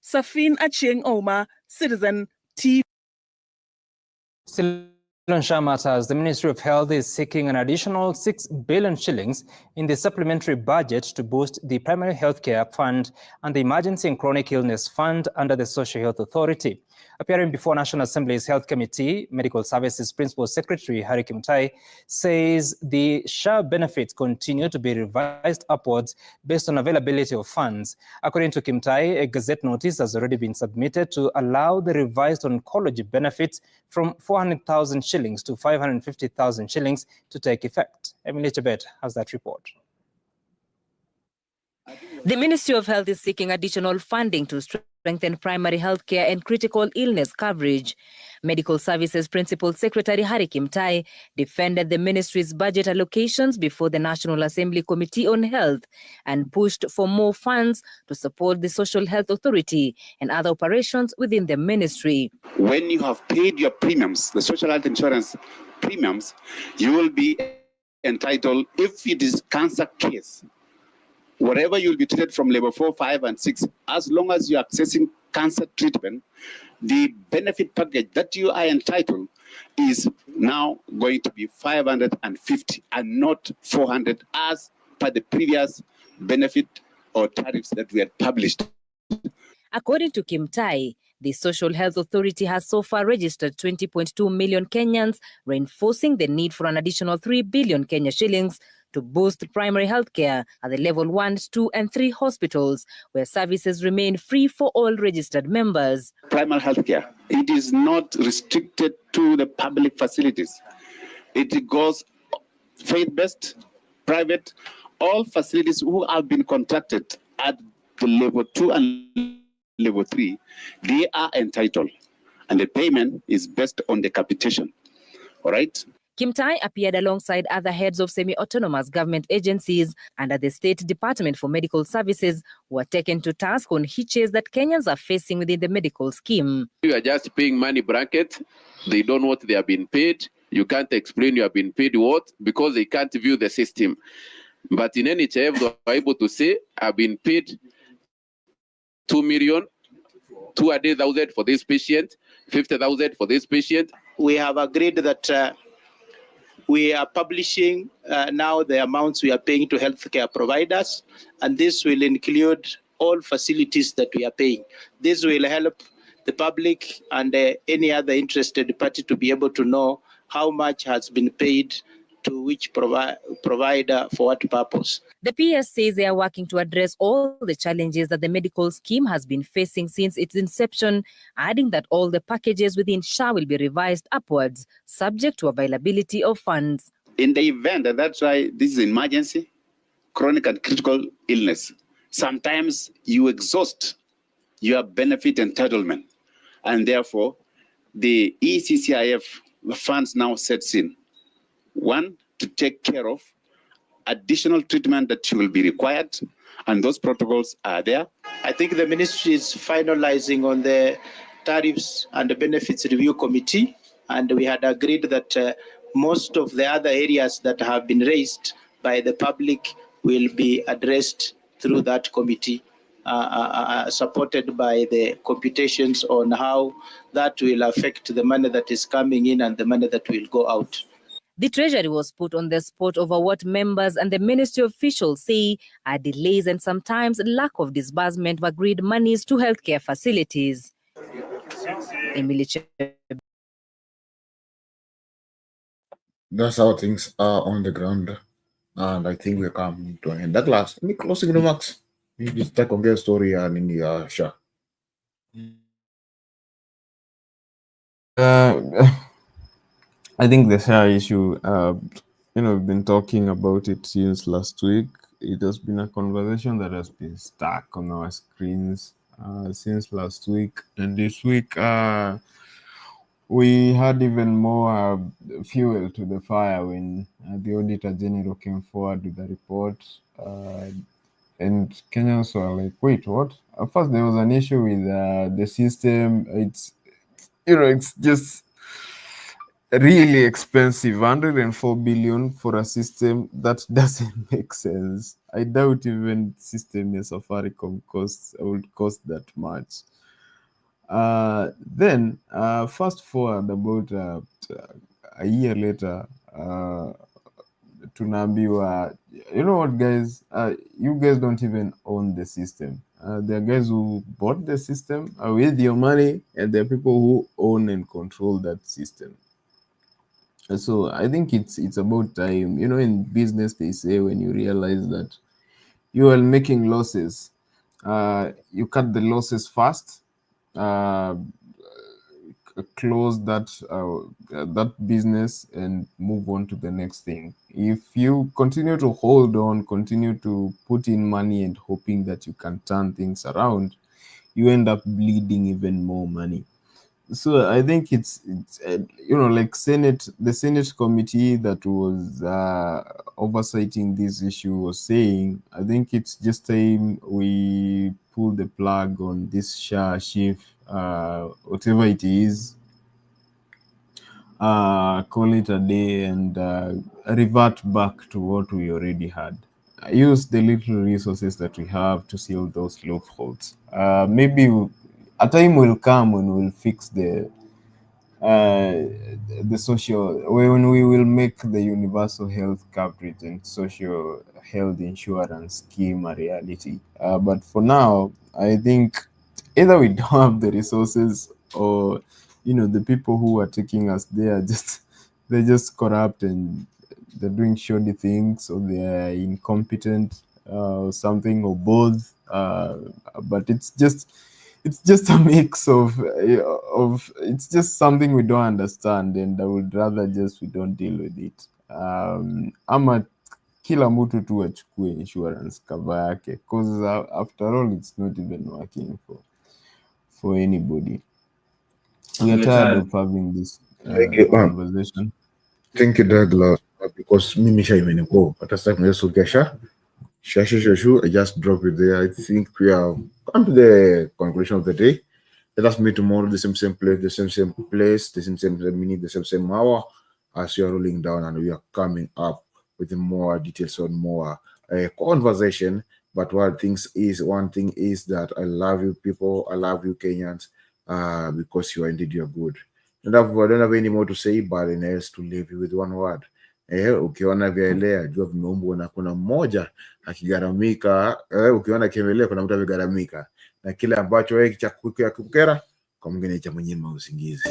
Safin Achieng Oma, Citizen TV. Still on Shah matters, the Ministry of Health is seeking an additional 6 billion shillings in the supplementary budget to boost the Primary Healthcare Fund and the Emergency and Chronic Illness Fund under the Social Health Authority. Appearing before National Assembly's Health Committee, Medical Services Principal Secretary Harry Kimtai says the SHA benefits continue to be revised upwards based on availability of funds. According to Kimtai, a Gazette notice has already been submitted to allow the revised oncology benefits from 400,000 shillings to 550,000 shillings to take effect. Emily Chebet has that report. The Ministry of Health is seeking additional funding to strengthen primary health care and critical illness coverage. Medical Services Principal Secretary Harry Kimtai defended the ministry's budget allocations before the National Assembly Committee on Health and pushed for more funds to support the Social Health Authority and other operations within the ministry. When you have paid your premiums, the social health insurance premiums, you will be entitled, if it is cancer case, whatever you'll be treated from level 4, 5, and 6, as long as you're accessing cancer treatment, the benefit package that you are entitled is now going to be 550 and not 400 as per the previous benefit or tariffs that we had published. According to Kimtai, the Social Health Authority has so far registered 20.2 million Kenyans, reinforcing the need for an additional 3 billion Kenya shillings to boost primary health care at the level 1, 2, and 3 hospitals, where services remain free for all registered members. Primary health care, it is not restricted to the public facilities. It goes faith-based, private, all facilities who have been contracted at the level 2 and level 3, they are entitled, and the payment is based on the capitation. All right? Kimtai appeared alongside other heads of semi-autonomous government agencies under the State Department for Medical Services who are taken to task on hitches that Kenyans are facing within the medical scheme. You are just paying money bracket. They don't know what they have been paid. You can't explain you have been paid what because they can't view the system. But in NHIF, they are able to say, I've been paid 2 million, 200,000 for this patient, 50,000 for this patient. We have agreed that we are publishing now the amounts we are paying to healthcare providers, and this will include all facilities that we are paying. This will help the public and any other interested party to be able to know how much has been paid to which provider for what purpose. The PS says they are working to address all the challenges that the medical scheme has been facing since its inception, adding that all the packages within SHA will be revised upwards, subject to availability of funds. In the event, and that's why this is emergency, chronic and critical illness, sometimes you exhaust your benefit entitlement, and therefore the ECCIF funds now sets in. One, to take care of additional treatment that will be required, and those protocols are there. I think the ministry is finalizing on the tariffs and the benefits review committee, and we had agreed that most of the other areas that have been raised by the public will be addressed through that committee, supported by the computations on how that will affect the money that is coming in and the money that will go out. The Treasury was put on the spot over what members and the ministry officials say are delays and sometimes lack of disbursement of agreed monies to healthcare facilities. That's how things are on the ground, and I think we're coming to an end. Douglas, any closing remarks? You just take on the story and in the show. I think the share issue, we've been talking about it since last week. It has been a conversation that has been stuck on our screens since last week. And this week, we had even more fuel to the fire when the Auditor General came forward with a report. And Kenyans were like, wait, what? At first, there was an issue with the system. It's just really expensive. 104 billion for a system that doesn't make sense. I doubt even system in Safaricom would cost that much. Then fast forward about a year later, tunaambiwa, you know what, guys, you guys don't even own the system. There are guys who bought the system with your money, and there are people who own and control that system. So I think it's about time. In business, they say when you realize that you are making losses, you cut the losses fast, close that business and move on to the next thing. If you continue to hold on, continue to put in money and hoping that you can turn things around, you end up bleeding even more money. So I think it's like the Senate committee that was oversighting this issue was saying, I think it's just time we pull the plug on this SHA shift, whatever it is, call it a day, and revert back to what we already had. Use the little resources that we have to seal those loopholes. Maybe a time will come when we'll fix the social, when we will make the universal health coverage and social health insurance scheme a reality. But for now, I think either we don't have the resources, or the people who are taking us there they're just corrupt and they're doing shoddy things, or they're incompetent, or something, or both. But it's just a mix of it's just something we don't understand, and I would rather we don't deal with it. Ama kila mtu tu achukue insurance cover yake, because after all it's not even working for anybody. We are tired of having this conversation. Thank you, Douglas, because mimi imeniko hata sasa tunaweza kesha Shashu, I just drop it there. I think we have come to the conclusion of the day. Let us meet tomorrow, the same place, the same place, the same minute, the same hour, as we are rolling down, and we are coming up with more details on more conversation. But one thing is that I love you people, I love you Kenyans, because you are indeed you're good. I don't have any more to say, but else to leave you with one word, Ukiona vyaelea jua vimeumbwa, na kuna mmoja akigaramika. Ukiona kimelea kuna mtu amegaramika, na kile ambacho wewe cha kukera kwa mwingine cha mnyima usingizi.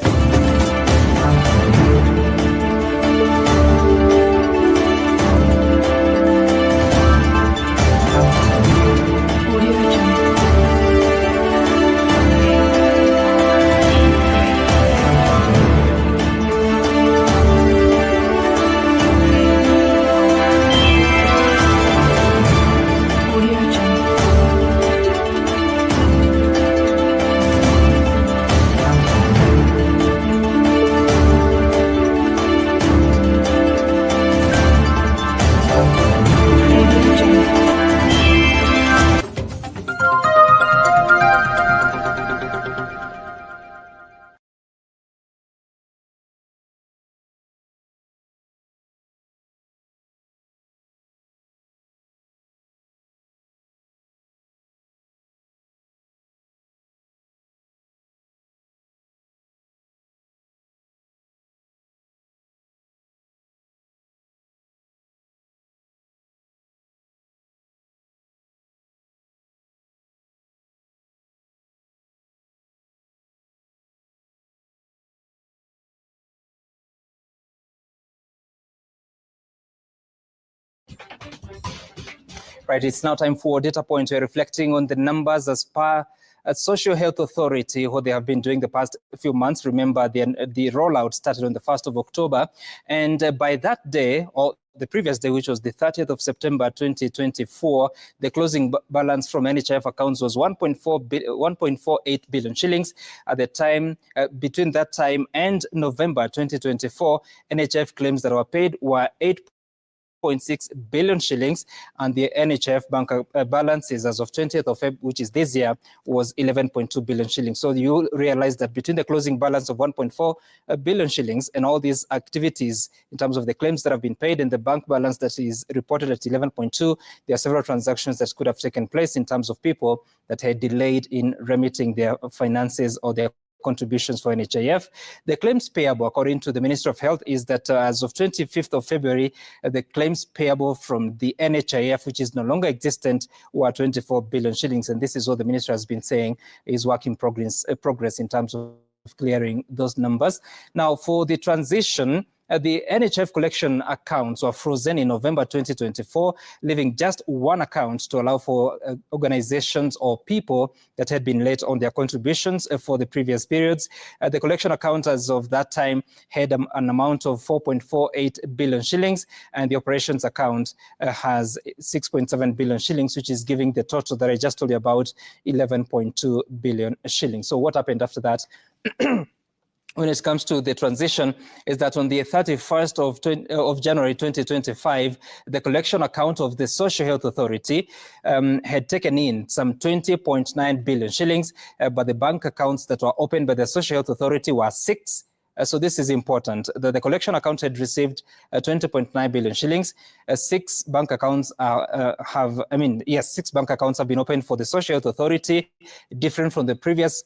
Right, it's now time for data point. We're reflecting on the numbers as per Social Health Authority, what they have been doing the past few months. Remember, the rollout started on the 1st of October. And by that day, or the previous day, which was the 30th of September 2024, the closing balance from NHIF accounts was 1.48 billion shillings. At the time, between that time and November 2024, NHIF claims that were paid were 8.6 billion shillings, and the NHIF bank balances as of 20th of February, which is this year, was 11.2 billion shillings. So you realize that between the closing balance of 1.4 billion shillings and all these activities in terms of the claims that have been paid and the bank balance that is reported at 11.2, there are several transactions that could have taken place in terms of people that had delayed in remitting their finances or their contributions for NHIF. The claims payable, according to the Ministry of Health, is that as of 25th of February, the claims payable from the NHIF, which is no longer existent, were 24 billion shillings. And this is what the minister has been saying is work in progress in terms of clearing those numbers. Now, for the transition, the NHIF collection accounts were frozen in November 2024, leaving just one account to allow for organizations or people that had been late on their contributions for the previous periods. The collection account as of that time had an amount of 4.48 billion shillings, and the operations account has 6.7 billion shillings, which is giving the total that I just told you about 11.2 billion shillings. So what happened after that? When it comes to the transition, is that on the 31st of January 2025, the collection account of the Social Health Authority had taken in some 20.9 billion shillings, but the bank accounts that were opened by the Social Health Authority were 6. So this is important. The collection account had received 20.9 billion shillings. 6 bank accounts six bank accounts have been opened for the Social Health Authority, different from the previous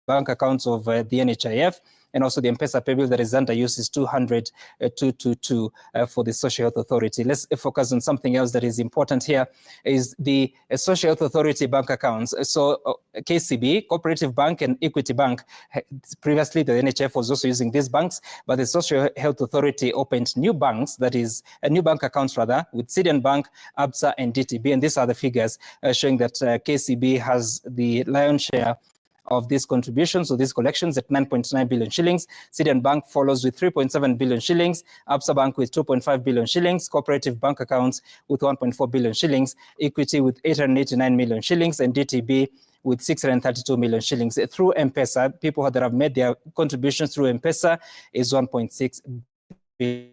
bank accounts of the NHIF, and also the M-Pesa paybill that is under use is 200,222 for the Social Health Authority. Let's focus on something else that is important here, is the Social Health Authority bank accounts. So KCB, Cooperative Bank and Equity Bank, previously the NHIF was also using these banks, but the Social Health Authority opened new banks, that is new bank accounts rather, with Syrian Bank, ABSA and DTB, and these are the figures showing that KCB has the lion's share of these contributions, so these collections at 9.9 billion shillings. Syrian Bank follows with 3.7 billion shillings, ABSA Bank with 2.5 billion shillings, Cooperative Bank accounts with 1.4 billion shillings, Equity with 889 million shillings, and DTB with 632 million shillings. Through M-Pesa, people that have made their contributions through M-Pesa is 1.6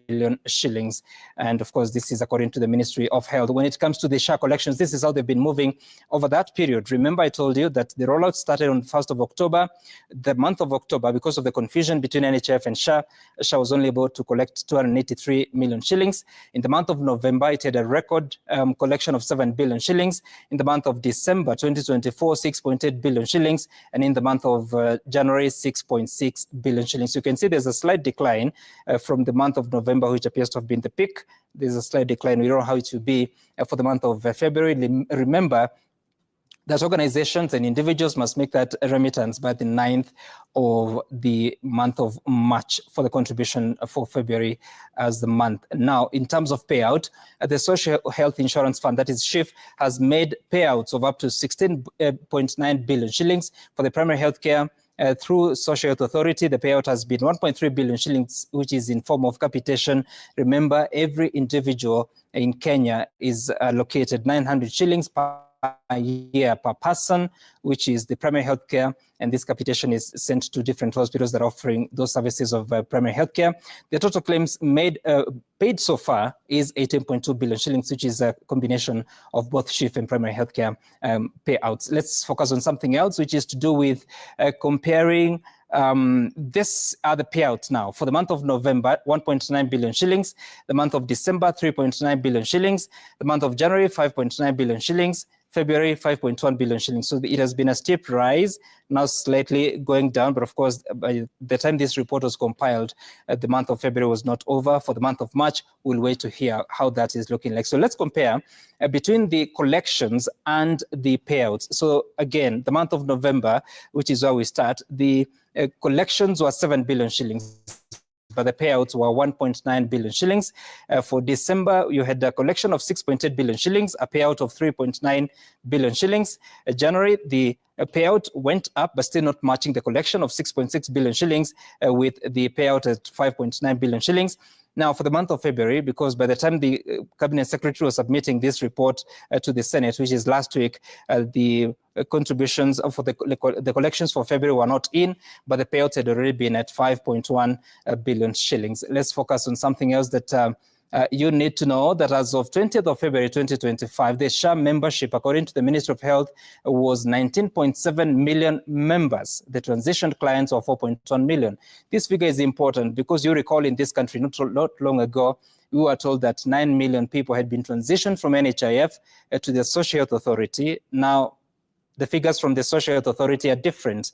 billion shillings. And of course, this is according to the Ministry of Health. When it comes to the SHA collections, this is how they've been moving over that period. Remember, I told you that the rollout started on 1st of October. The month of October, because of the confusion between NHIF and SHA, SHA was only able to collect 283 million shillings. In the month of November, it had a record collection of 7 billion shillings. In the month of December 2024, 6.8 billion shillings. And in the month of January, 6.6 billion shillings. You can see there's a slight decline from the month of November, which appears to have been the peak. There's a slight decline. We don't know how it will be for the month of February. Remember that organizations and individuals must make that remittance by the 9th of the month of March for the contribution for February as the month. Now, in terms of payout, the Social Health Insurance Fund, that is SHIF, has made payouts of up to 16.9 billion shillings for the primary health care. Through Social Health Authority, the payout has been 1.3 billion shillings, which is in form of capitation. Remember, every individual in Kenya is allocated 900 shillings per year per person, which is the primary health care, and this capitation is sent to different hospitals that are offering those services of primary health care. The total claims paid so far is 18.2 billion shillings, which is a combination of both SHIF and primary health care payouts. Let's focus on something else, which is to do with comparing this are the payouts now. For the month of November, 1.9 billion shillings. The month of December, 3.9 billion shillings. The month of January, 5.9 billion shillings. February, 5.1 billion shillings. So it has been a steep rise, now slightly going down. But of course, by the time this report was compiled, the month of February was not over. For the month of March, we'll wait to hear how that is looking like. So let's compare between the collections and the payouts. So again, the month of November, which is where we start, the collections were 7 billion shillings. But the payouts were 1.9 billion shillings. For December, you had a collection of 6.8 billion shillings, a payout of 3.9 billion shillings. January, the payout went up, but still not matching the collection of 6.6 billion shillings with the payout at 5.9 billion shillings. Now, for the month of February, because by the time the Cabinet Secretary was submitting this report to the Senate, which is last week, the contributions for the collections for February were not in, but the payouts had already been at 5.1 billion shillings. Let's focus on something else that you need to know, that as of 20th of February 2025, the SHA membership, according to the Ministry of Health, was 19.7 million members. The transitioned clients were 4.1 million. This figure is important because you recall in this country not long ago, we were told that 9 million people had been transitioned from NHIF to the Social Health Authority. Now, the figures from the Social Health Authority are different,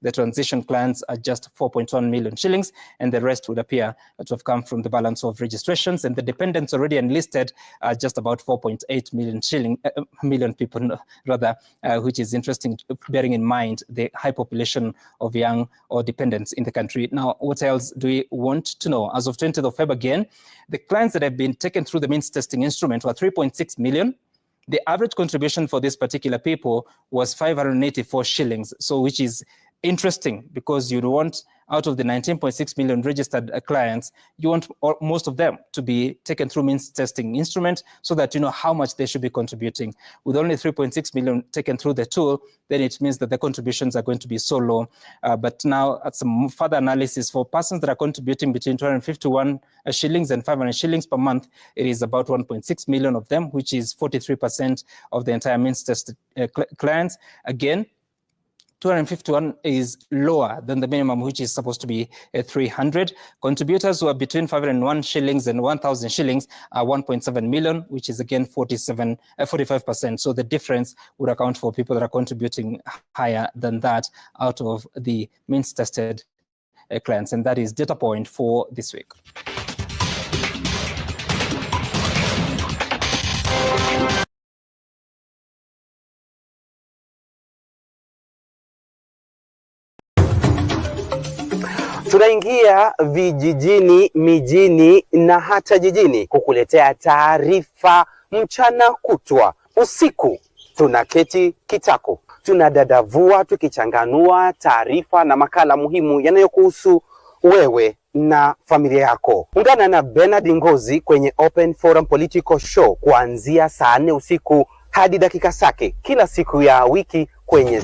the transition clients are just 4.1 million shillings, and the rest would appear to have come from the balance of registrations, and the dependents already enlisted are just about 4.8 million people, which is interesting, bearing in mind the high population of young or dependents in the country. Now, what else do we want to know? As of 20th of February again, the clients that have been taken through the means testing instrument were 3.6 million. The average contribution for these particular people was 584 shillings, so which is interesting because you want, out of the 19.6 million registered clients, you want most of them to be taken through means testing instrument so that you know how much they should be contributing. With only 3.6 million taken through the tool, then it means that the contributions are going to be so low. But now, at some further analysis, for persons that are contributing between 251 shillings and 500 shillings per month, it is about 1.6 million of them, which is 43% of the entire means tested clients. Again, 251 is lower than the minimum, which is supposed to be 300. Contributors who are between 501 shillings and 1,000 shillings are 1.7 million, which is again 45%. So the difference would account for people that are contributing higher than that out of the means tested clients. And that is data point for this week. Tunaingia vijijini, mijini na hata jijini kukuletea taarifa mchana kutwa. Usiku tunaketi kitako, tunadadavua tukichanganua taarifa na makala muhimu yanayokuhusu wewe na familia yako. Ungana na Bernard Ngozi kwenye Open Forum Political Show kuanzia saa 4 usiku hadi dakika zake kila siku ya wiki kwenye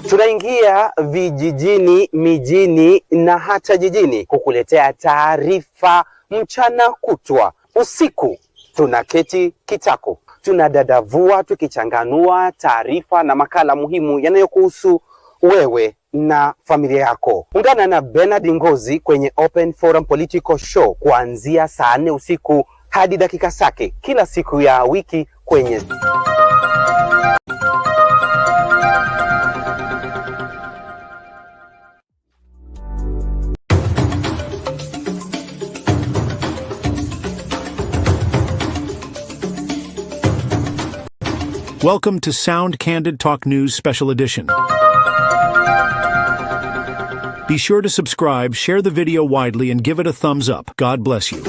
Tunaingia vijijini, mijini na hata jijini kukuletea taarifa mchana kutwa. Usiku tunaketi kitako, tunadadavua tukichanganua taarifa na makala muhimu yanayokuhusu wewe na familia yako. Ungana na Bernard Ngozi kwenye Open Forum Political Show kuanzia saa 4 usiku hadi dakika zake kila siku ya wiki kwenye Welcome to Sound Candid Talk News Special Edition. Be sure to subscribe, share the video widely, and give it a thumbs up. God bless you.